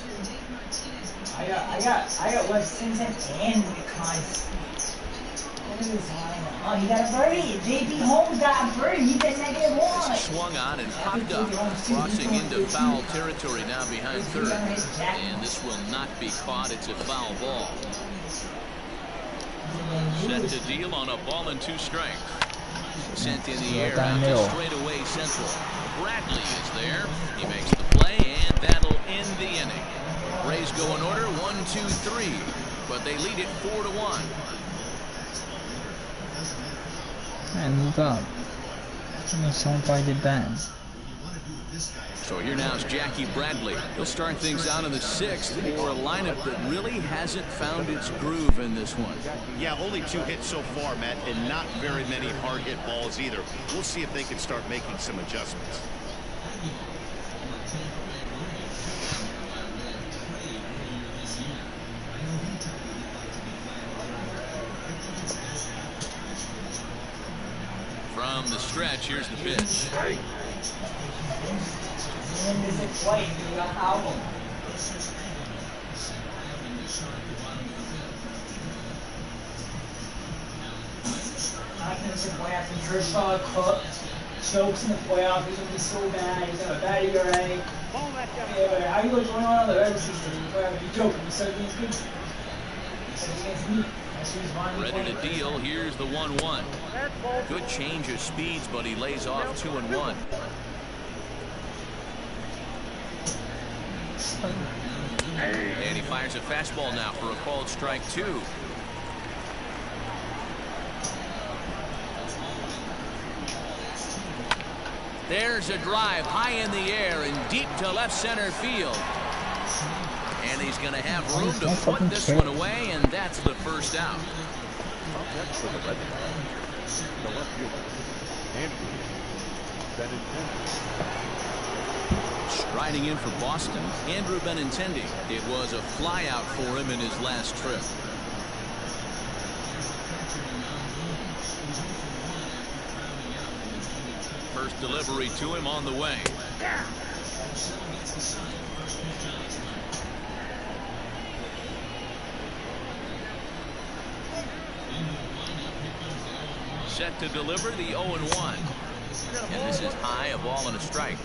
I got West Cincinnati and because. Oh, he got a birdie. J.B. Holmes got a birdie. He did -1. Swung on and popped up, crossing into foul territory now behind third. And this will not be caught. It's a foul ball. Set to deal on a ball and 2 strikes. Sent in the air out to straightaway central. Bradley is there. He makes the play, and that'll end the inning. Rays go in order 1, 2, 3, but they lead it 4-1. And move up. Someone probably did bad. So here now is Jackie Bradley. He'll start things out in the 6th for a lineup that really hasn't found its groove in this one. Yeah, only 2 hits so far, Matt, and not very many hard hit balls either. We'll see if they can start making some adjustments. From the stretch, here's the pitch. I can miss the playoffs and Kershaw cooked. Chokes in the playoffs. He's going to be so bad. He's going to have a bad ERA. Yeah, how are you going to join on the regular season? You're joking. You said he's good. You said against me. Ready to deal. Here's the 1-1. Good change of speeds, but he lays off 2-1. And he fires a fastball now for a called strike 2. There's a drive high in the air and deep to left center field. And he's going to have room to put this one away, and that's the first out. Striding in for Boston, Andrew Benintendi. It was a flyout for him in his last trip. First delivery to him on the way. Set to deliver the 0-1. And this is high, a ball and a strike.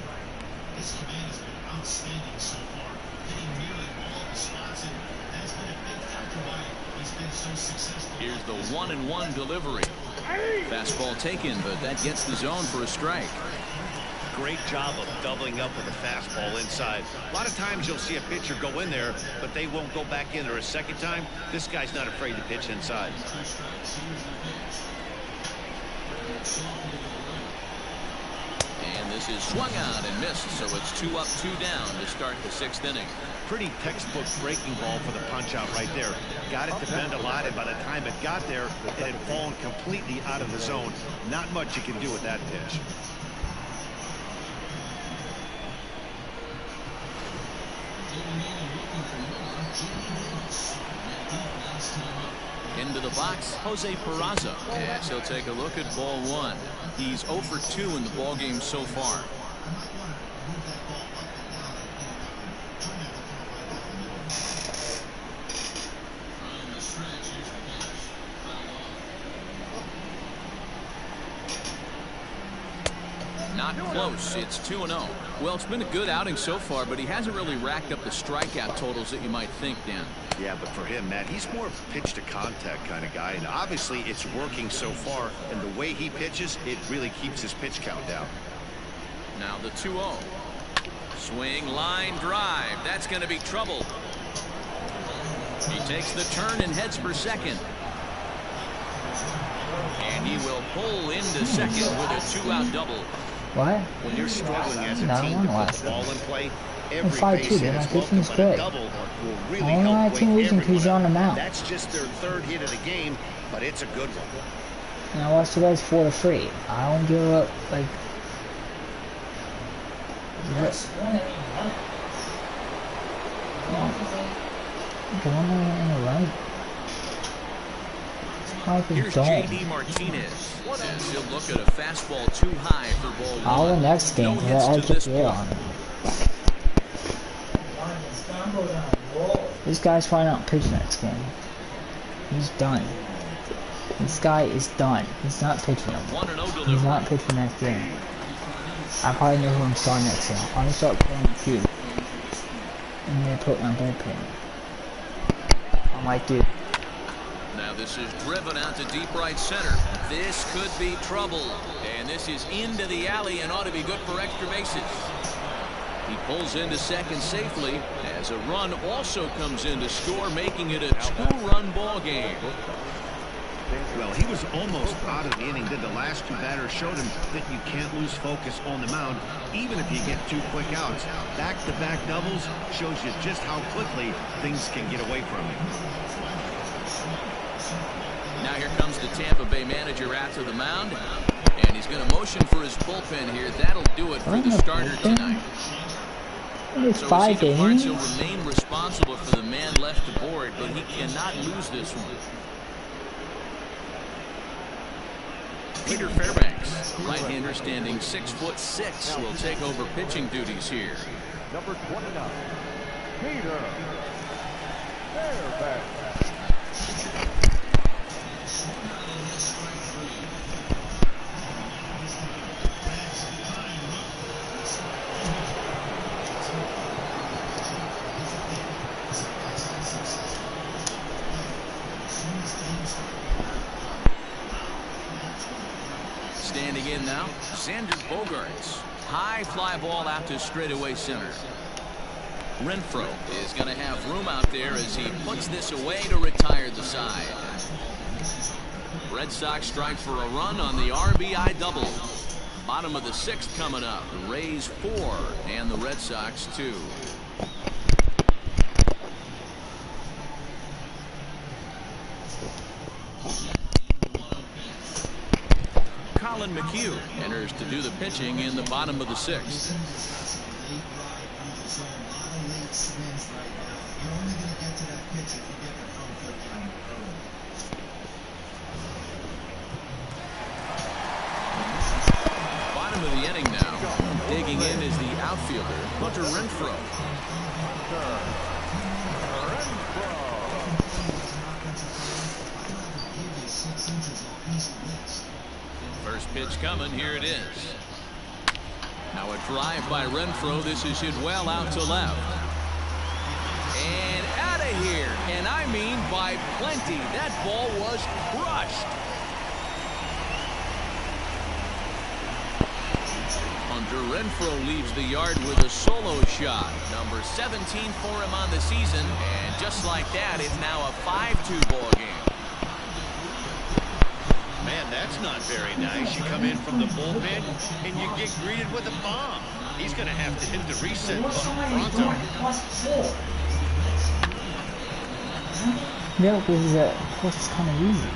Here's the 1-1 delivery. Fastball taken, but that gets the zone for a strike. Great job of doubling up with a fastball inside. A lot of times you'll see a pitcher go in there, but they won't go back in there a second time. This guy's not afraid to pitch inside. And this is swung out and missed, so it's 2 up, 2 down to start the 6th inning. Pretty textbook breaking ball for the punch out right there. Got it to bend a lot, and by the time it got there, it had fallen completely out of the zone. Not much you can do with that pitch. Into the box, Jose Peraza, as he'll take a look at ball 1. He's 0 for 2 in the ball game so far. Not close. It's 2-0. Well, it's been a good outing so far, but he hasn't really racked up the strikeout totals that you might think, Dan. Yeah, but for him, Matt, he's more of a pitch to contact kind of guy, and obviously it's working so far, and the way he pitches, it really keeps his pitch count down. Now the 2-0. Swing, line, drive. That's going to be trouble. He takes the turn and heads for second. And he will pull into second with a 2-out double. What? When you're struggling as a team to put the ball in play, every 5-2, base they're hit not is pitching welcome, good. but a double will really Only help team wake losing 'cause he's everyone on the up. mound. That's just their 3rd hit of the game, but it's a good one. And I watched the guys 4-3. I don't give up, like... Come on, in the right. Here's J.D. Martinez. As he'll look at a fastball too high for ball 1. I'll win next game because I'll get the on him. This guy's probably not pitching next game. He's done. This guy is done. He's not pitching. He's not pitching next game. I probably know who I'm starting next game. I'm gonna start playing the few. And then put my bullpen. I might do. Now this is driven out to deep right center. This could be trouble. And this is into the alley and ought to be good for extra bases. He pulls into second safely as a run also comes in to score, making it a 2-run ball game. Well, he was almost out of the inning. Then the last two batters showed him that you can't lose focus on the mound, even if you get 2 quick outs. Back-to-back doubles shows you just how quickly things can get away from you. Now here comes the Tampa Bay manager after the mound, and he's going to motion for his bullpen here. That'll do it for the starter tonight. It's So 5 innings. He'll remain responsible for the man left to board, but he cannot lose this one. Peter Fairbanks, right-hander standing 6'6", will take over pitching duties here. Number 29, Peter Fairbanks. Standing in now, Xander Bogaerts. High fly ball out to straightaway center. Renfroe is going to have room out there as he puts this away to retire the side. Red Sox strike for a run on the RBI double. Bottom of the 6th coming up. The Rays 4 and the Red Sox 2. Colin McHugh enters to do the pitching in the bottom of the 6th. Bottom of the inning now. Digging in is the outfielder, Hunter Renfroe. First pitch coming. Here it is. Now a drive by Renfroe. This is hit well out to left. And out of here. And I mean by plenty. That ball was crushed. Hunter Renfroe leaves the yard with a solo shot. Number 17 for him on the season. And just like that, it's now a 5-2 ball game. Man, that's not very nice. You come in from the bullpen and you get greeted with a bomb. He's going to have to hit the reset button pronto. Yeah, because of course it's kind of easy.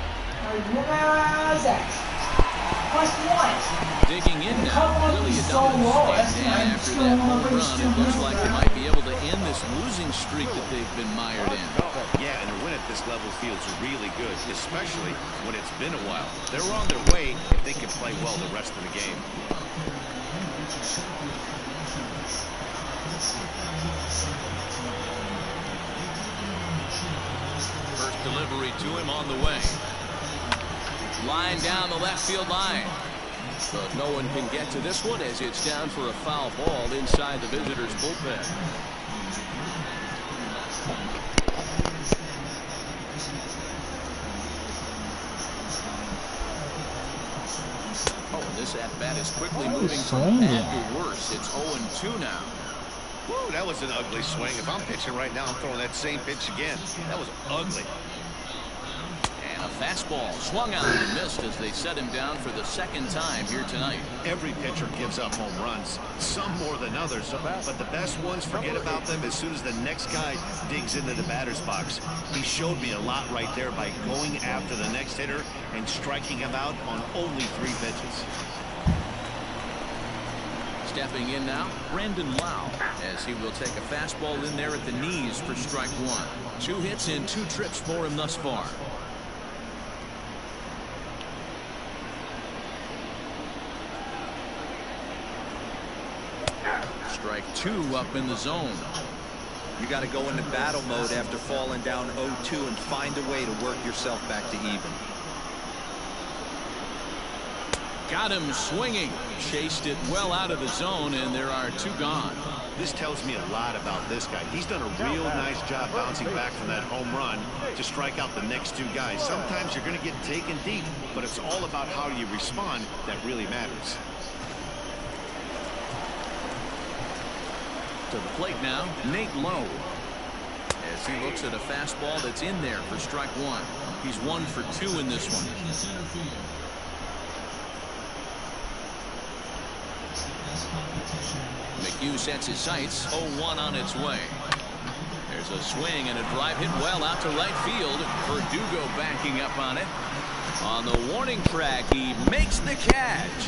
Digging in now, Willie Adames standing after that home run. It looks like they might be able to end this losing streak that they've been mired in. Yeah, and a win at this level feels really good, especially when it's been a while. They're on their way if they can play well the rest of the game. First delivery to him on the way. Line down the left field line. But no one can get to this one as it's down for a foul ball inside the visitors' bullpen. Oh, and this at-bat is quickly moving from bad to worse. It's 0-2 now. Woo, that was an ugly swing. If I'm pitching right now, I'm throwing that same pitch again. That was ugly. A fastball swung on and missed as they set him down for the 2nd time here tonight. Every pitcher gives up home runs, some more than others, but the best ones forget about them as soon as the next guy digs into the batter's box. He showed me a lot right there by going after the next hitter and striking him out on only 3 pitches. Stepping in now, Brandon Lau, as he will take a fastball in there at the knees for strike 1. 2 hits and 2 trips for him thus far. Strike 2 up in the zone. You got to go into battle mode after falling down 0-2 and find a way to work yourself back to even. Got him swinging. Chased it well out of the zone, and there are 2 gone. This tells me a lot about this guy. He's done a real nice job bouncing back from that home run to strike out the next 2 guys. Sometimes you're going to get taken deep, but it's all about how you respond that really matters. To the plate now, Nate Lowe. as he looks at a fastball that's in there for strike one. He's 1 for 2 in this one. McHugh sets his sights. 0-1 on its way. There's a swing and a drive hit well out to right field. Verdugo backing up on it. On the warning track, he makes the catch.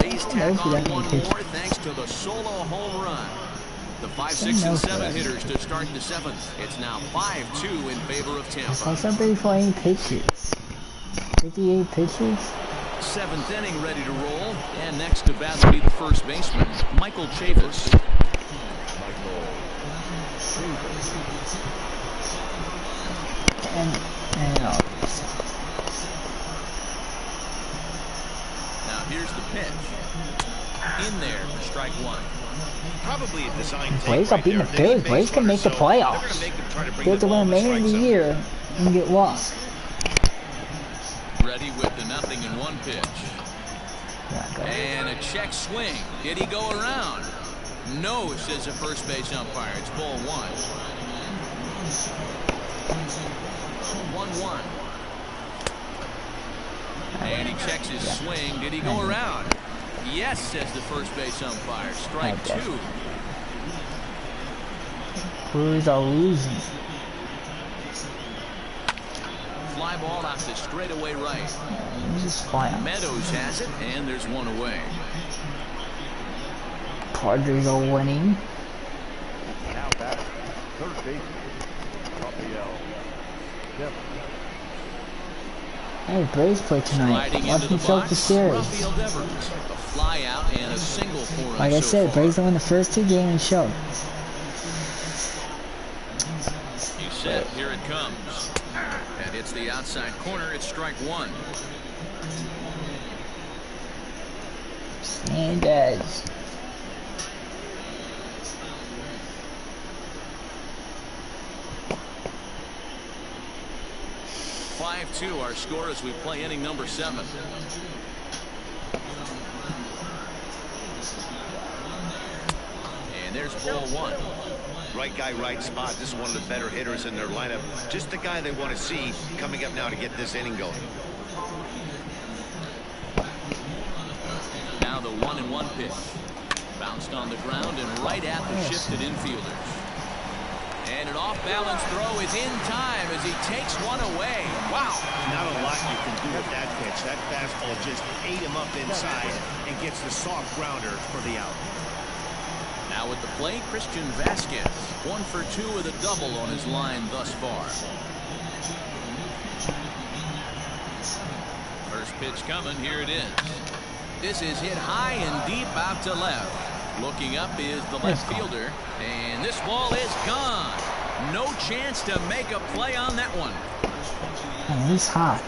Rays tack on one more thanks to the solo home run. The 5, 6, and 7 hitters to start the 7th. It's now 5-2 in favor of Tampa. I somebody for 8 pitches. 58 pitches. 7th inning ready to roll. And next to bat will be the first baseman, Michael Chavis. And now here's the pitch. In there for strike one. Probably a design take. Braves are beating the Phillies. Braves can make the playoffs. They have to win the remainder of the year and get lost. Ready with the 0-1 pitch. And a check swing. Did he go around? No, says the first base umpire. It's ball 1. 1-1. And he checks his swing. Did he go around? Yes, says the first base umpire. Strike 2. Brewers are losing. Fly ball out to straightaway right. Meadows has it, and there's one away. Padres are winning. Now back, third base, Rafael. Hey, Braves play tonight. Watch me choke the series. Like I said, Braves won the first 2 games and show. He's set. Here it comes. And it's the outside corner. It's strike 1. Sanders. 5-2 our score as we play inning number 7. And there's ball 1. Right guy, right spot. This is one of the better hitters in their lineup. Just the guy they want to see coming up now to get this inning going. Now the 1-1 pitch. Bounced on the ground and right at the shifted infielders. And an off-balance throw is in time as he takes one away. Wow. Not a lot you can do with that pitch. That fastball just ate him up inside and gets the soft grounder for the out. Now at the plate, Christian Vasquez. 1 for 2 with a double on his line thus far. First pitch coming. Here it is. This is hit high and deep out to left. Looking up is the left fielder. And this ball is gone. No chance to make a play on that one. Oh, he's hot.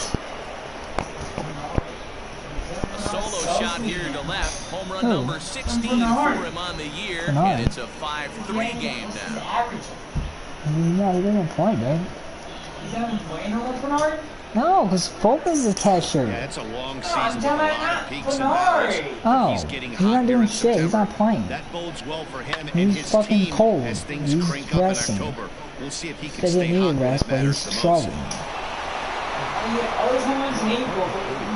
A solo shot here to left. Home run number 16 for him on the year. And it's a 5-3 game now. No, he didn't play, man. He's having playing on Bernard? No, because Volk is the catcher. Yeah, it's a long season with a lot of peaks and Bernard. valleys. Oh, He's getting he's hot not here doing in shit. He's September. not playing. That bodes well for him and He's his fucking team cold. as things He's crank up resting. in October. We'll see if he can Doesn't stay need hot when rest, it but matters he's the struggling. most. Always someone's April,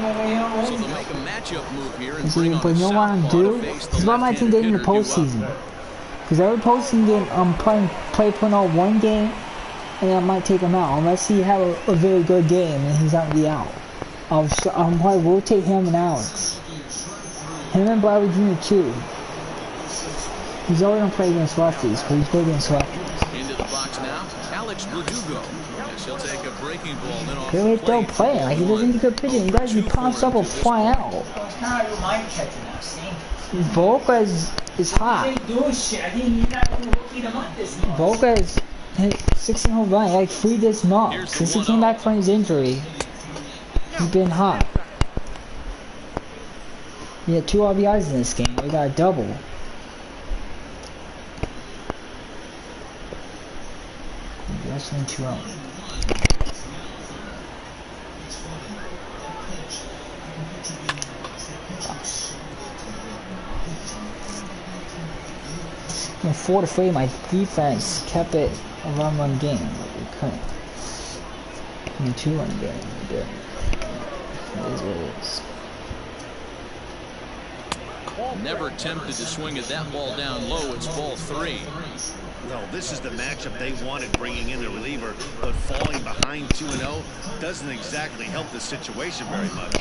but So they'll make a matchup move here and You bring see, on but the you know what I'm southpaw to doing? face the This is why my team did in the left-handed hitter postseason. Because every postseason game, I'm putting on one game, and I might take him out. Unless he have a very good game and he's out the out. I'll probably rotate him and Alex. Him and Bobby Jr. too. He's already gonna play against lefties, but he's playing against lefties. Into the box now, Alex Verdugo. Yes, he'll take a breaking ball then off Really the don't plate. play. Like, he doesn't need good pitching. You guys, he pops up and fly out. It's not even my catcher now, see? Volca is hot. He ain't doing shit. I think he's not going to beat him up this month. Volca is hit 16 home run, like 3 this month. Since he came back from his injury, he's been hot. He had 2 RBIs in this game. We got a double. Wrestling 2 out. In 4-3, my defense kept it a run game, but we couldn't. In a 2-run game, we did. It is what it is. Never tempted to swing at that ball down low. It's ball 3. Well, this is the matchup they wanted, bringing in the reliever, but falling behind 2-0 doesn't exactly help the situation very much.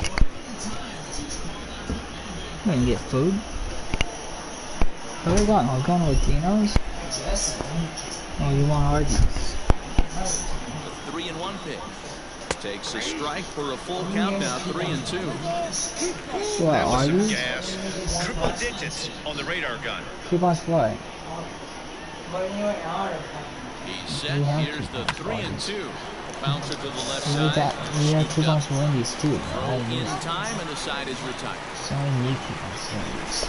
We can get food. Where are we going? We're going with Dino's? Oh, you want Arby's? The 3-1 pitch. Takes a strike for a full count now, 3-2. What, Arby's? Gas. Triple digits on the radar gun. Coupons for what? He's set. Here's the 3-2. Bouncer to the left side. We have coupons for Wendy's too. Throw in time, and the side is retired. So many new coupons for Wendy's.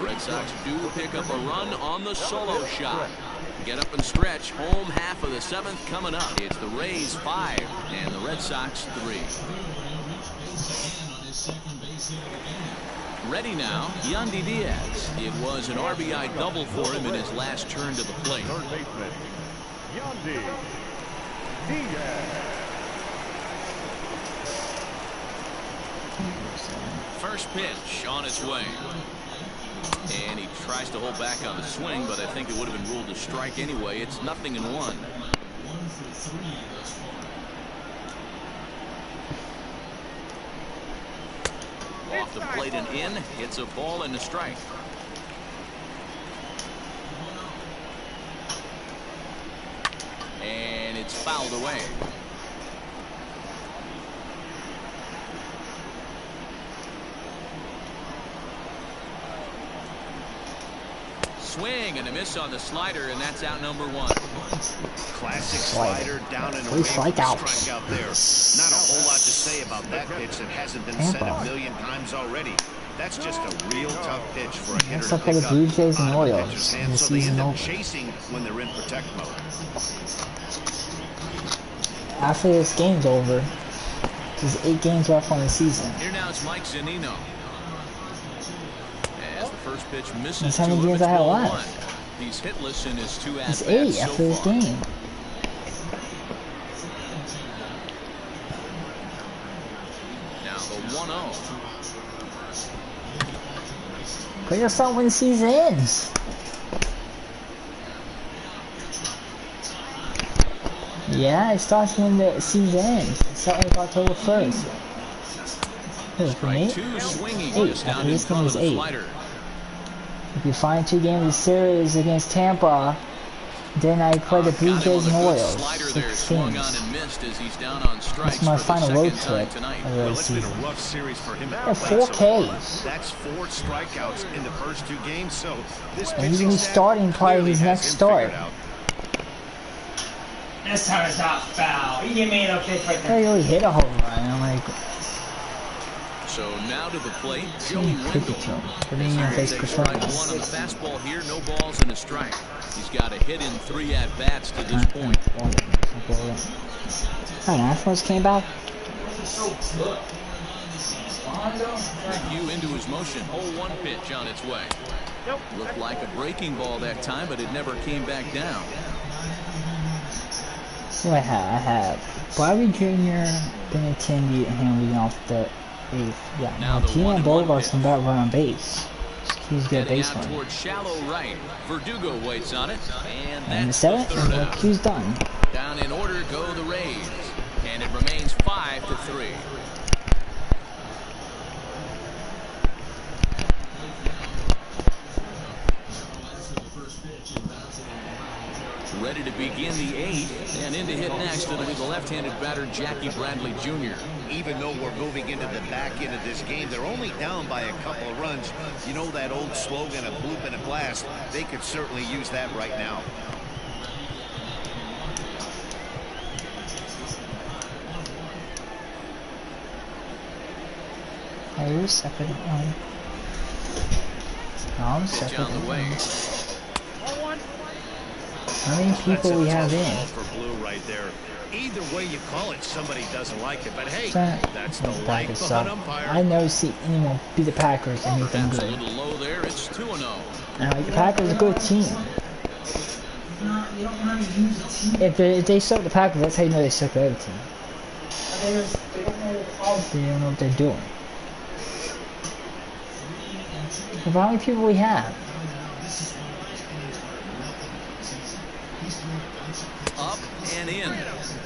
Red Sox do pick up a run on the solo shot. Get up and stretch. Home half of the 7th coming up. It's the Rays 5 and the Red Sox 3. Ready now, Yandy Diaz. It was an RBI double for him in his last turn to the plate. Third baseman, Yandy Diaz. First pitch on its way. And he tries to hold back on the swing, but I think it would have been ruled a strike anyway. It's 0-1. Off the plate and in. It's a ball and a strike. And it's fouled away. Swing and a miss on the slider, and that's out number 1. Classic slider down and away. Strikeout there. Not a whole lot to say about that pitch that hasn't been said a million times already. That's just a real tough pitch for a hitter to pick up. Blue Jays and Orioles in the so they season end up over. chasing when they're in protect mode. After this game's over, there's 8 games left on the season. Here now it's Mike Zunino. As the first pitch misses That's how to many him, games it's I have ball left. 1. He's hitless in his 2 It's at-bats 8 after so this far. game. Now the 1-0. But you'll start when the season ends. Yeah, it starts when the season ends. It starts like October 1st. For me, 2 swinging 8. just down After in this game front is of the 8. slider. If you find 2 games of series against Tampa, then I play the Blue Jays and Orioles. Slider 6 there swung on games. and missed as he's down on strikes. That's my for final the road second time trip tonight. of the Well, it's been season. a rough series for him. Yeah, 4 Ks. That's 4 strikeouts in the first 2 games. So this And he's pitching gonna be staff starting probably clearly his has next him start. figured out. This time it's not foul. He gave me a pitch right I there. really hit a home run. I'm like, So now to the plate, Joey cricket Wendell. to him. Putting in your face Takes for strike 1 on the fastball here, no balls and a strike. He's got a hit in 3 at-bats to this point. Alright, Nationals came back. Hugh into his motion. 0-1 pitch on its way. Looked like a breaking ball that time, but it never came back down. What I have Bobby Jr., Benintendi, and him leading off the 8th. Yeah, Now now the Tina 1-1 Bogart's pitch. some bad run on base. He's good Heading out baseman. towards shallow right. Verdugo waits on it, and And the that's the 7th, third and out. Q's done. Down in order go the Rays, and it remains 5-3. Ready to begin the 8th, and in to hit next, it'll be the left-handed batter Jackie Bradley Jr. Even though we're moving into the back end of this game, they're only down by a couple of runs. You know that old slogan, a bloop and a blast? They could certainly use that right now. Hey, you're second. No, I'm Pitch second. on the way. How many people we have in? For glue right there. Either way you call it, somebody doesn't like it. But hey, that's the life of an umpire. I never see anyone beat the Packers and make them That's good. a little low there. It's 2-0. The Packers are a good team. If they suck the Packers, that's how you know they suck the other team. They don't know what they're doing. But how many people we have? Up and in.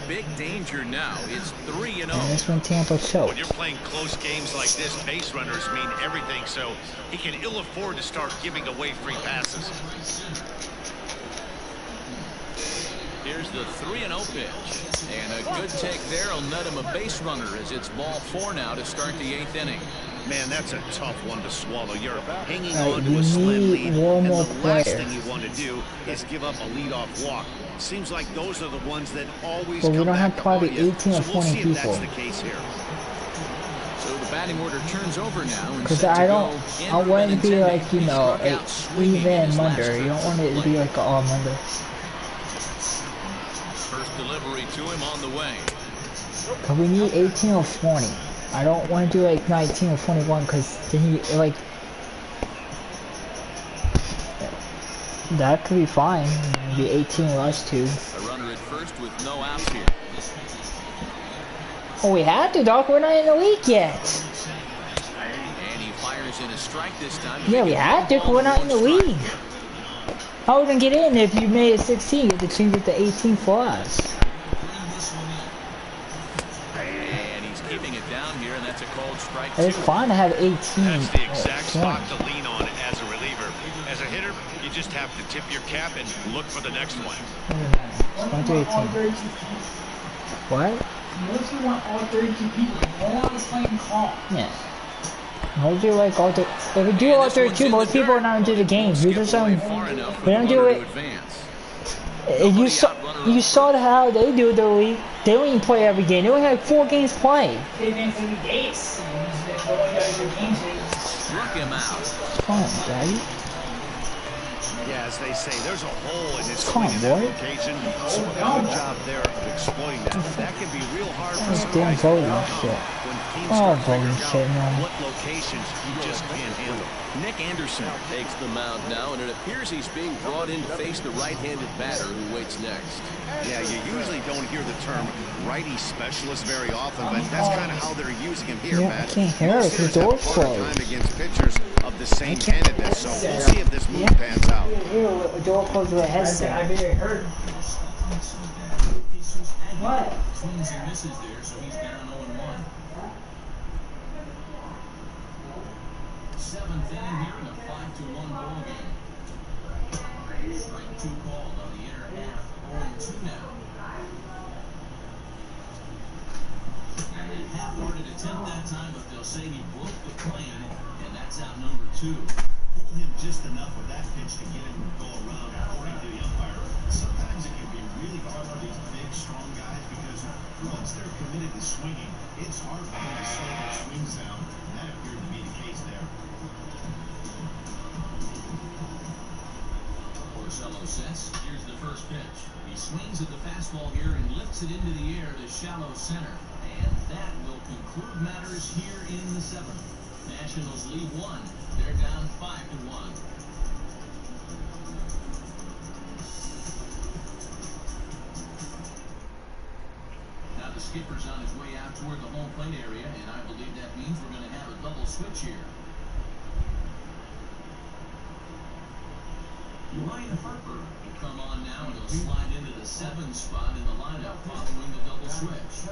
Big danger now. It's 3-0. And that's when Tampa choked. When you're playing close games like this, base runners mean everything, so he can ill afford to start giving away free passes. Here's the 3-0 pitch. And a good take there will net him a base runner as it's ball 4 now to start the 8th inning. Man, that's a tough one to swallow. You're hanging on to a slim lead, and the last thing you want to do is give up a leadoff walk. Seems like those are the ones that always come back. But we don't have probably 18 or 20 people. That's the case here. So the batting order turns over now. Because I want it to be like, you know, a even Monday. You don't want it to be like an all Monday. First delivery to him on the way. Because we need 18 or 20. I don't want to do like 19 or 21 because then you like that could be fine. Maybe 18 or us two. A runner at first with no outs here. Oh, we had to, Doc. We're not in the league yet. And he fires in a strike this time. Yeah, we had to. We're not in the league. How are we gonna get in if you made it 16? You have to change it to 18 for us. It's fine to have 18. That's the exact spot to lean on as a reliever. As a hitter, you just have to tip your cap and look for the next one. What? Most you want all 32 people. No one is playing calm. Yeah. Most do like all the. If we do all 32, most people are not into the games. We just don't. We don't do it. You saw how they do the league. They don't even play every game. They only have 4 games played. They didn't play the days. Struck him out. Come on, Daddy. Yeah, as they say, there's a hole in this location. So a good job there of exploiting that. That can be real hard for some damn guys voting to shit. when teams Oh, start to voting figure shit, out man. what locations you just can't handle. Nick Anderson takes the mound now, and it appears he's being brought in to face the right-handed batter who waits next. Yeah, you usually don't hear the term righty specialist very often, but that's kind of how they're using him here, Yeah, Matt. I can't hear it. The door's closed. Time against pitchers of the same handedness, so we'll see if this move pans out. The door closed with a headset. I bet it hurt. What? Swings and misses there, so he's down 0-1. 7th inning here in a 5-1 ball game. Strike 2 called on the inner half, 0-2 now. And a half-hearted attempt that time, but they'll say he broke the plan, and that's out number 2. Pulled him just enough with that pitch to get him to go around, according to the umpire. Sometimes it can be really hard for these big, strong guys because once they're committed to swinging, it's hard for them to slow their swings down. And that appeared to be the case there. Porcello sets. Here's the first pitch. He swings at the fastball here and lifts it into the air to shallow center. And that will conclude matters here in the 7th. Nationals lead 1. They're down 5-1. Now the skipper's on his way out toward the home plate area, and I believe that means we're going to have a double switch here. Ryan Harper will come on now, and he'll slide into the 7 spot in the lineup following the double switch.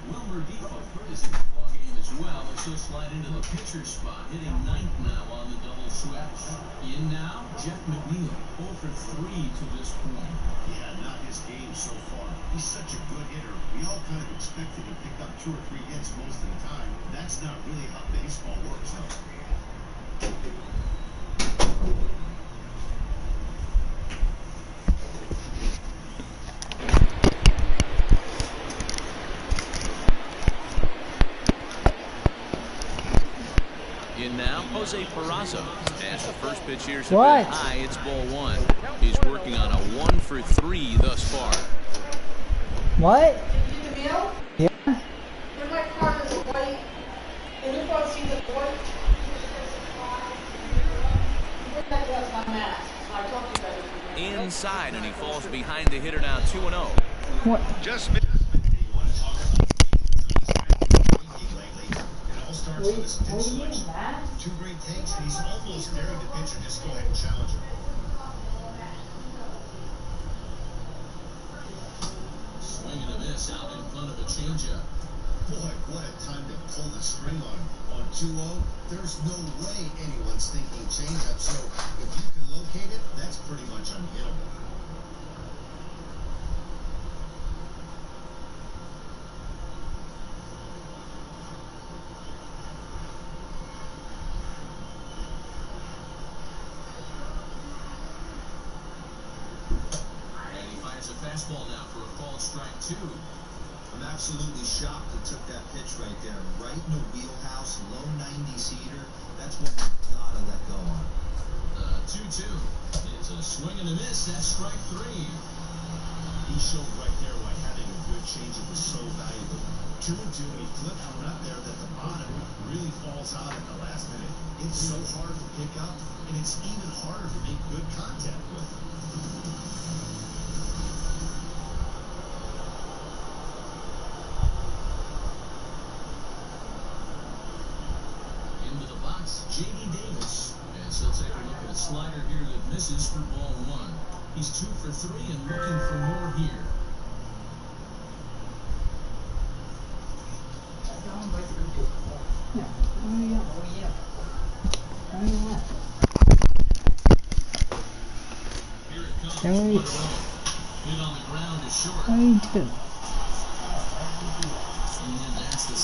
Wilmer Defoe is in the ball game as well, and he'll slide into the pitcher spot, hitting 9th now on the double switch. In now, Jeff McNeil, 0 for 3 to this point. Yeah, not his game so far. He's such a good hitter. We all kind of expected him to pick up 2 or 3 hits most of the time. That's not really how baseball works, though. In now, Jose Peraza. As the first pitch here's a bit high, it's ball 1. He's working on a 1 for 3 thus far. What? Did you get the mail? Yeah. In my car there's a white. And if I see the white. That's my mask. I talked to you about it. Inside, and he falls behind the hitter now 2-0. What? Just Wait, what do you mean, Matt? Two great takes, and he's almost daring the pitcher. Just go ahead and challenge him. Swing and a miss out in front of a changeup. Boy, what a time to pull the string on 2-0. There's no way anyone's thinking changeup, so if you can locate it, that's pretty much unhittable. Fastball now for a called strike 2. I'm absolutely shocked he took that pitch right there. Right in the wheelhouse, low 90s heater. That's what you gotta let go on. 2-2. It's a swing and a miss. That's strike 3. He showed right there why having a good changeup is so valuable. 2-2, and he flips one up there that the bottom really falls out at the last minute. It's so hard to pick up, and it's even harder to make good contact with. J.D. Davis, and so take a look at a slider here that misses for ball 1. He's 2 for 3 and looking for more here. Here it comes. Hit on the ground is short. What do you do? And that's the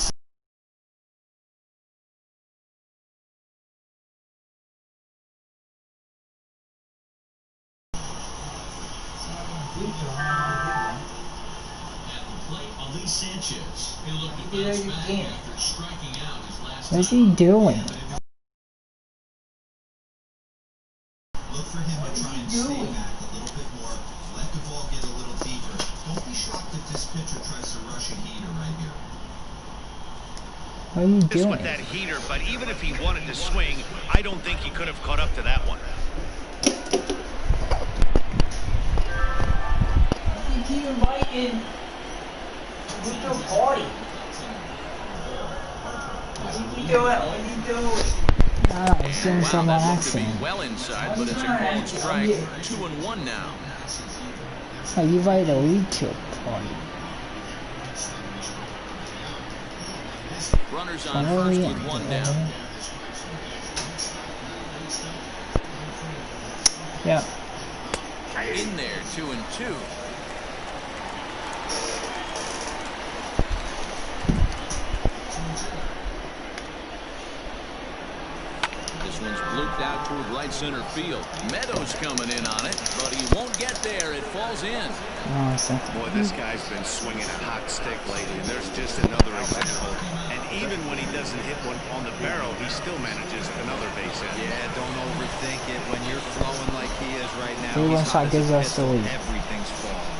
Sanchez. He looked to bounce back after striking out his last What's he doing? Look for him to try and stay back a little bit more. Let the ball get a little deeper. Don't be shocked if this pitcher tries to rush a heater right here. What are you This doing? with that heater, but even if he wanted to swing, I don't think he could have caught up to that one. You keep inviting. We go party. What are you doing? What are you doing? Ah, it's doing some That looked to accident. be well inside, but it's a called strike. 2-1 now. Oh, you invited a lead to a party. Runners on first with 1 down. Yeah. In there, 2-2. This one's blooped out toward right center field. Meadows coming in on it, but he won't get there. It falls in. Oh, something. Boy, this guy's been swinging a hot stick lately, and there's just another example. And even when he doesn't hit one on the barrel, he still manages another base hit. Yeah, don't overthink it. When you're flowing like he is right now, He he's wants hot to as give a us the pistol. lead. Everything's falling.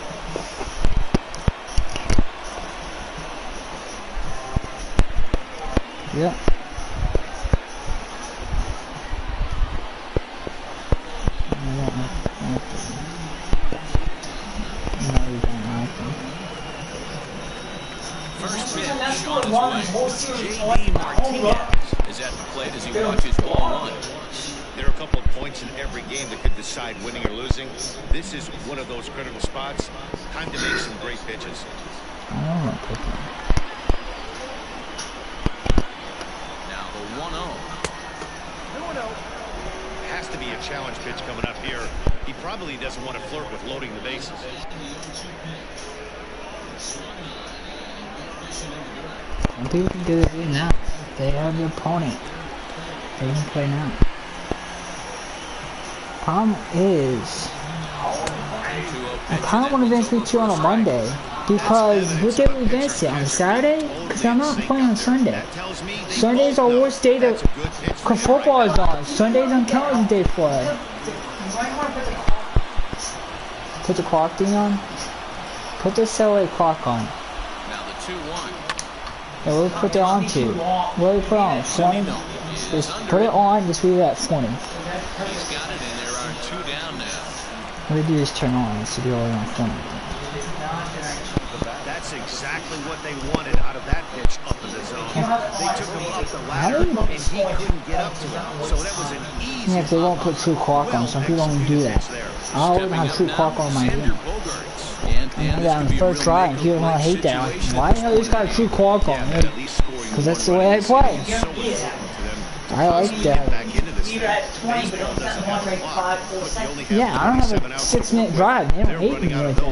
Yeah. First pitch That's on what won the his whole way. series. J.D. Martinez is at the plate as he watches ball 1. There are a couple of points in every game that could decide winning or losing. This is one of those critical spots. Time to make some great pitches. I don't know. Now the 1-0. Has to be a challenge pitch coming up here. He probably doesn't want to flirt with loading the bases. Some people can do it now. They have the opponent. They can play now. Problem is, I kind of want to advance me 2 on a Monday because what day we advance it on Saturday? Because I'm not playing on Sunday. Sunday's our worst day to, because football is on. Sundays on calendar day for it. Put the clock thing on. Put the celery clock on. Now the 2-1. Yeah, we'll put that on to. What do we put on? 20? Just put it on, just leave it at 20. He's got it, and there are 2 down now. What do you do is turn on, it should be all on 20. That's exactly what they wanted out of that pitch up in the zone. They took him up the ladder, and he couldn't get up to it. So that was an easy. Yeah, if they won't put true clock on, some people don't do that. I always have true clock on my game. I got on the first try, and people don't hate that. Like, why the hell this got a true clock on? Because that's the way I play. I like that. Yeah, I don't have a 6-minute drive. They don't hate me like that.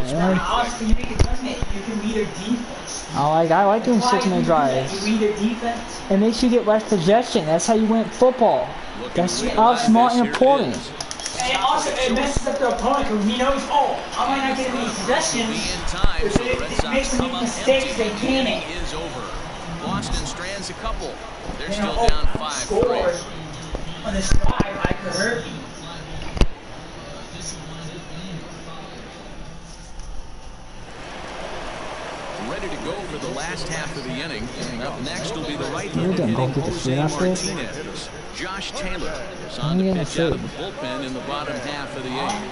I like doing 6-minute drives. It makes you get less possession. That's how you win football. That's how smart and important. And also, it messes up the opponent because he knows, oh, I might not get any possessions. If it makes them make mistakes, they panic. Boston strands a couple. They're still down 5-3. On this drive, I could hurt you. Ready to go for the last half of the inning. And up next will be the right-handed hitting Josh Taylor is on the pitch out of the bullpen in the bottom half of the 8th.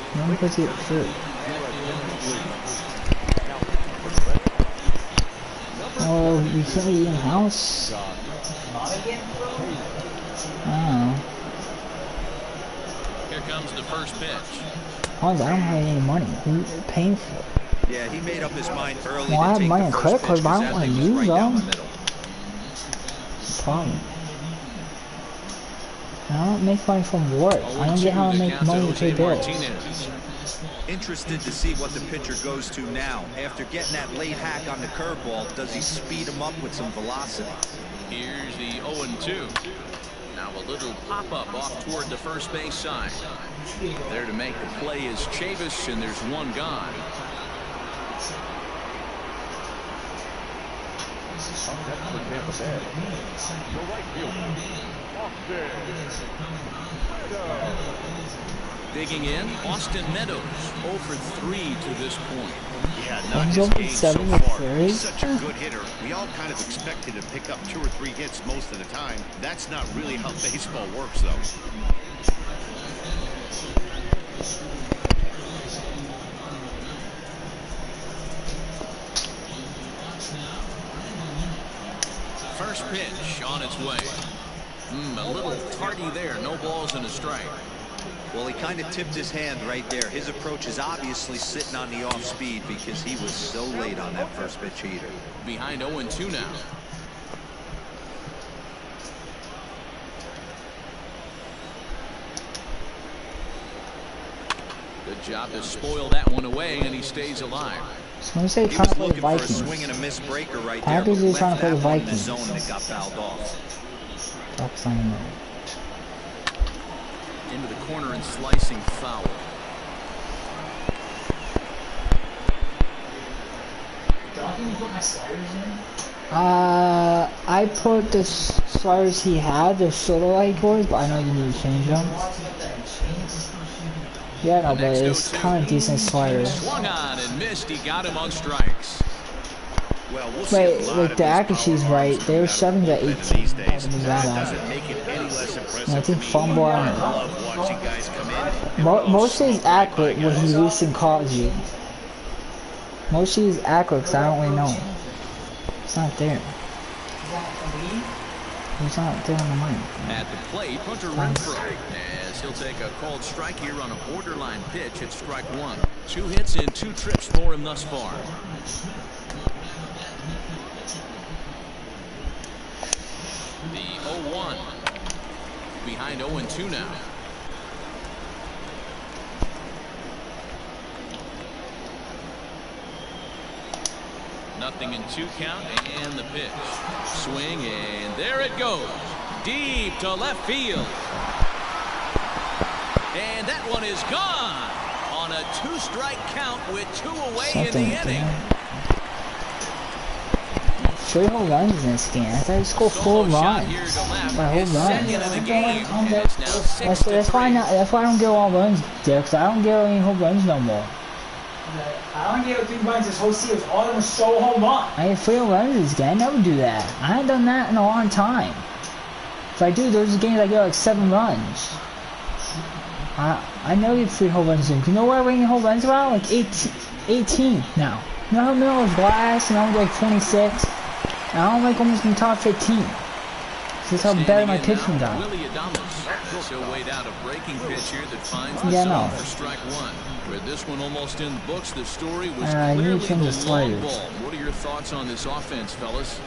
Oh, we can't be in-house? Oh. Here comes the first pitch. I don't have any money. Who's paying for it? Yeah, he made up his mind early. Well, I have money on credit cards, but I don't want to use them. Problem. I don't make money from work. I don't get how to make money to pay bills. Interested to see what the pitcher goes to now. After getting that late hack on the curveball, does he speed him up with some velocity? Here's the 0-2. Now a little pop-up off toward the first base side. There to make the play is Chavis, and there's 1 gone. For Tampa Bay. The right fielder, Austin Meadows. Digging in, Austin Meadows, 0 for 3 to this point. Yeah, not his game so far. He's such a good hitter. We all kind of expected him to pick up 2 or 3 hits most of the time. That's not really how baseball works, though. First pitch on its way. A little tardy there. No balls and a strike. Well, he kind of tipped his hand right there. His approach is obviously sitting on the off speed because he was so late on that first pitch heater. Behind 0-2 now. Good job to spoil that one away, and he stays alive. So when say trying to play the Vikings, Packers is trying to play the Vikings. That's on the into the corner and slicing foul. I put the sliders he had, the sort of like boards, but I know you need to change them. Yeah, no, but it's kind of decent sliders. Swung on and missed. He got him on strikes. Well, wait, like the accuracy's right. They were 7 to 18. I think fumble on it. Most of it's accurate what he recently calls you. Most of it's accurate because I don't really know. It's not there. It's not there on the mic. At the plate, Hunter Renfroe, as he'll take a called strike here on a borderline pitch at strike 1. 2 hits and 2 trips for him thus far. The 0-1. Behind 0-2 now. Nothing in 2 count, and the pitch. Swing, and there it goes. Deep to left field. And that one is gone on a 2-strike count with 2 away in the inning. 3 home runs in this game. I thought he scored 4 runs. My whole run. That's why I don't get all runs, Dick. I don't get any home runs no more. I only gave up 3 runs this whole series. All of them were so home run. I get 3 runs this game. I never do that. I haven't done that in a long time. If I do, those are games I get like 7 runs. I never get 3 home runs in. You know what I'm home runs about? Like 18 now. You know how many I was last and I was like 26? And I'm like almost in the top 15. This is how better my pitching got. So weighed out a breaking pitch here that finds the zone for strike 1. With this one almost in the books, the story was you clearly need to change the the long sliders. ball. What are your thoughts on this offense, fellas?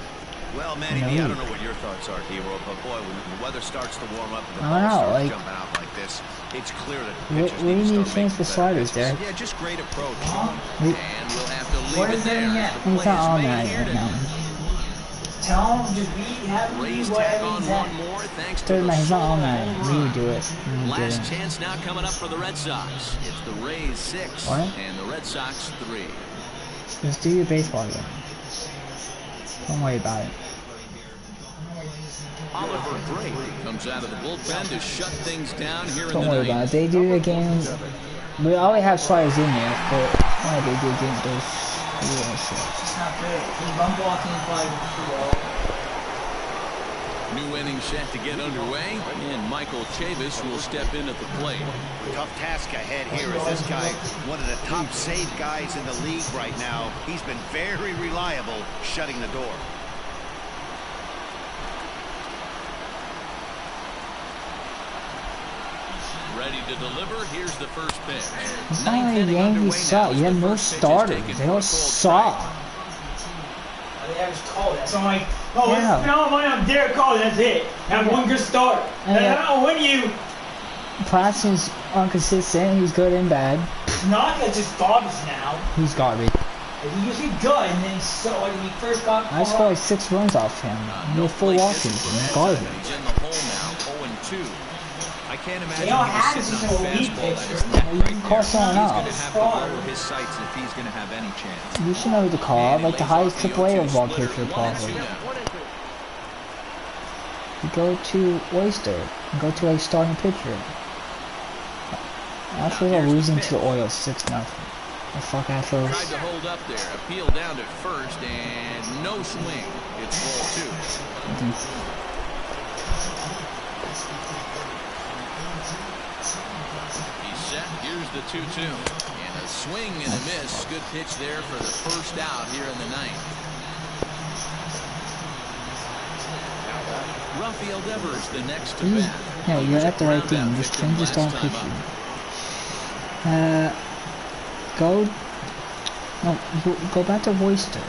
Well, Manny, I don't know what your thoughts are, Hero, but boy, when the weather starts to warm up and the I ball don't know, starts like, jumping out like this, it's clear that the what pitchers do you need need to to change the sliders there? Yeah, just great approach. And we'll have to leave it there. He's not on that right now. Tell him to have him Raise do tack whatever on he's one at. more thanks to Third the man, he's not on solo that. home You do run. it. You do Last it. chance now coming up for the Red Sox. It's the Rays 6 What? and the Red Sox 3. Just do your baseball game. Don't worry about it. Oliver Gray comes out of the bullpen to shut things down here in Don't the worry about ninth. it. They do the game. We always have sliders in there, but why they do game those? It's not good. He's run blocking by New inning set to get underway, and Michael Chavis will step in at the plate. Tough task ahead here as this guy, one of the top save guys in the league right now. He's been very reliable shutting the door. Ready to deliver. Here's the first pitch. It's not like the Yankees suck. You have no starters. They all suck. They have his call. That's all like, oh, Yeah. let's spend all the money on Derek Call. That's it. Have one good starter. And I don't win you. Paxton's inconsistent. He's good and bad. Not that's just garbage now. He's garbage. He used to be good, and then so when he first got I scored like 6 runs off him. No full Washington. Garbage. He's in the hole now, 0-2. I can't They imagine all him have sitting this on a elite fastball that is pitcher. neck You right can there. call He's someone going out. to have to lower his sights if he's going to have any chance. You should know who to call. Like the highest AAA of all pitcher probably. You go to Oyster. You go to a starting pitcher. Actually, they're losing to the Orioles 6-0. The fuck Astros. Tried to hold up there, appeal down to first, and no swing. It's ball 2. He's set. Here's the 2-2. And a swing and a miss. Good pitch there for the first out here in the ninth. Rafael Devers the next to bat. Yeah, you're at the right thing. Just change the starting pitcher. Go back to Oyster.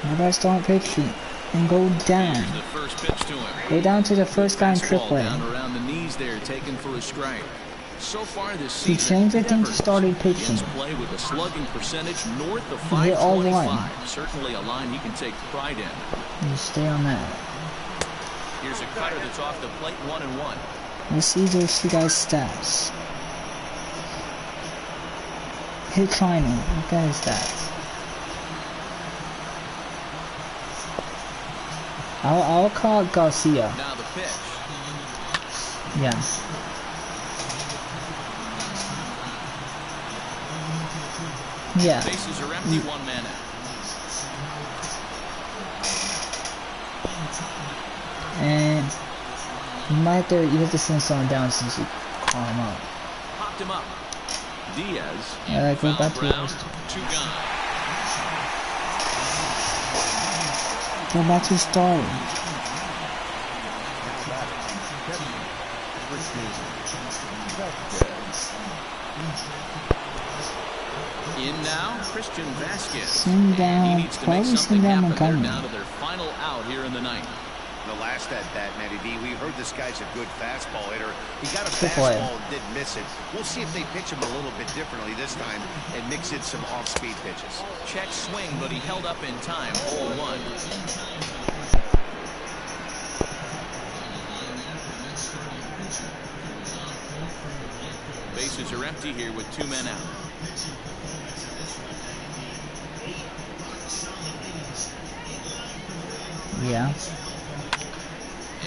Go back to starting pitcher and go down. Here's the first pitch to him. Go down to the first guy in Fastball down AAA. around the knees there, taken for a strike. So far this He season, changed it into Devers starting pitching. begins play with a slugging percentage north of You hit all 525. Certainly a line he can take pride in. You stay on that. Here's a cutter that's off the plate, 1-1. Let's see those two guys' stats. Hit triangle. Look at his stats. I'll call Garcia. Now the pitch. Yeah. Yeah. Bases are empty, 1 man out. And you have to send someone down since you call him up. Popped him up. Diaz. Yeah, go back to ground, Oyster. 2 gone. Go back to starting. In now, Christian Vasquez. Send down. He needs to Why make would we something send down happen. They're Montgomery? down to their final out here in the ninth. The last at bat, Matty B, we heard this guy's a good fastball hitter. He got a AAA. fastball and didn't miss it. We'll see if they pitch him a little bit differently this time and mix in some off-speed pitches. Check swing, but he held up in time. 0-1. Bases are empty here with 2 men out. Yeah.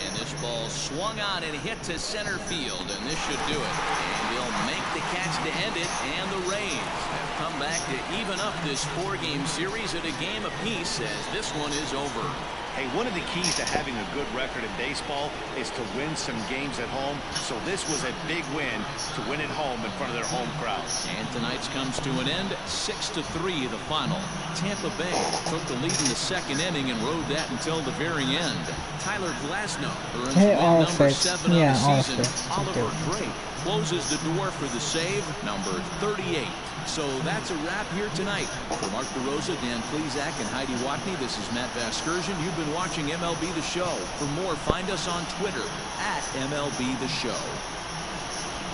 And this This ball swung on and hit to center field, and this should do it. And he'll make the catch to end it, and the Rays have come back to even up this 4-game series at a game apiece as this one is over. Hey, one of the keys to having a good record in baseball is to win some games at home. So this was a big win to win at home in front of their home crowd. And tonight's comes to an end, 6-3 the final. Tampa Bay took the lead in the second inning and rode that until the very end. Tyler Glasnow earns win number 7 of the season. Oliver Drake closes the door for the save, number 38. So that's a wrap here tonight. For Mark DeRosa, Dan Plesac, and Heidi Watney, this is Matt Vasgersian. You've been watching MLB The Show. For more, find us on Twitter at MLB The Show.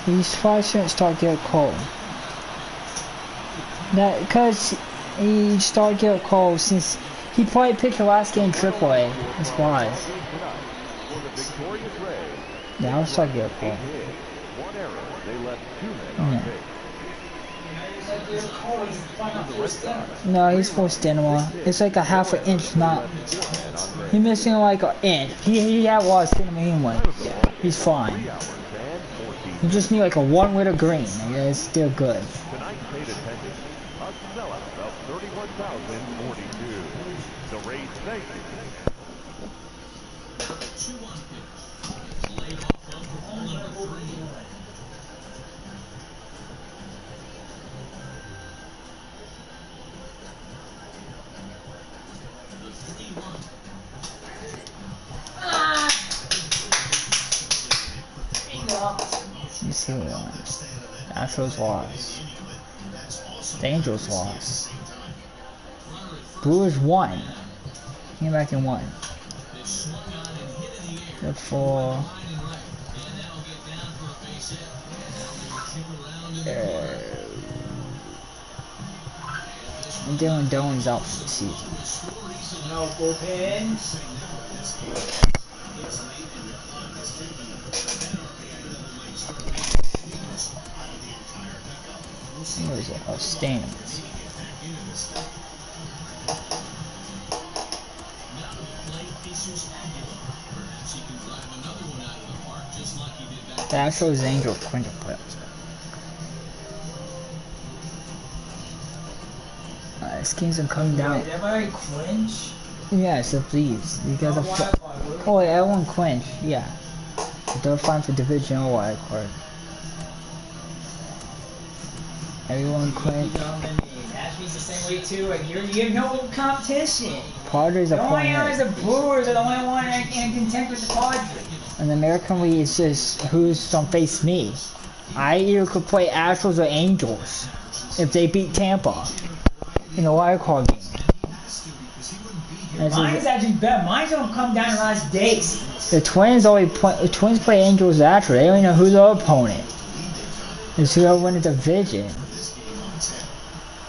He's probably shouldn't start Garrett Cole. That because he started Garrett Cole since he probably picked the last game AAA. That's why. Yeah, I'll start Garrett Cole. Yeah. No, he's forced cinema. It's like a half an inch, not. He's missing like an inch. He had a lot of cinema anyway. He's fine. You just need like a 1 with a green. Yeah, it's still good. Tonight paid attendance, a sellout of 31,042. The Rays thank you. You see what I want. Astros lost. The Angels lost. Brewers won. Came back and won. Good for. And Dylan Doan's out for the season. No bullpen. What is it? Oh, stands. The Astros Angels Quinton playoffs. This game's been coming down. Wait, am I clinch? Yeah, so please. You guys are. Oh, yeah, everyone quench. Yeah. They're fine for divisional wild card. Everyone quench. Ashby's the same way too. Like you have no competition. Padres are the only playing. one is the Brewers are the only one in content with the Padres. And the American League is just who's gonna face me. I either could play Astros or Angels if they beat Tampa in the wild card game. Mine's actually better. Mine's gonna come down to last days. The Twins play Angels after. They don't even know who's their opponent. It's whoever win the division.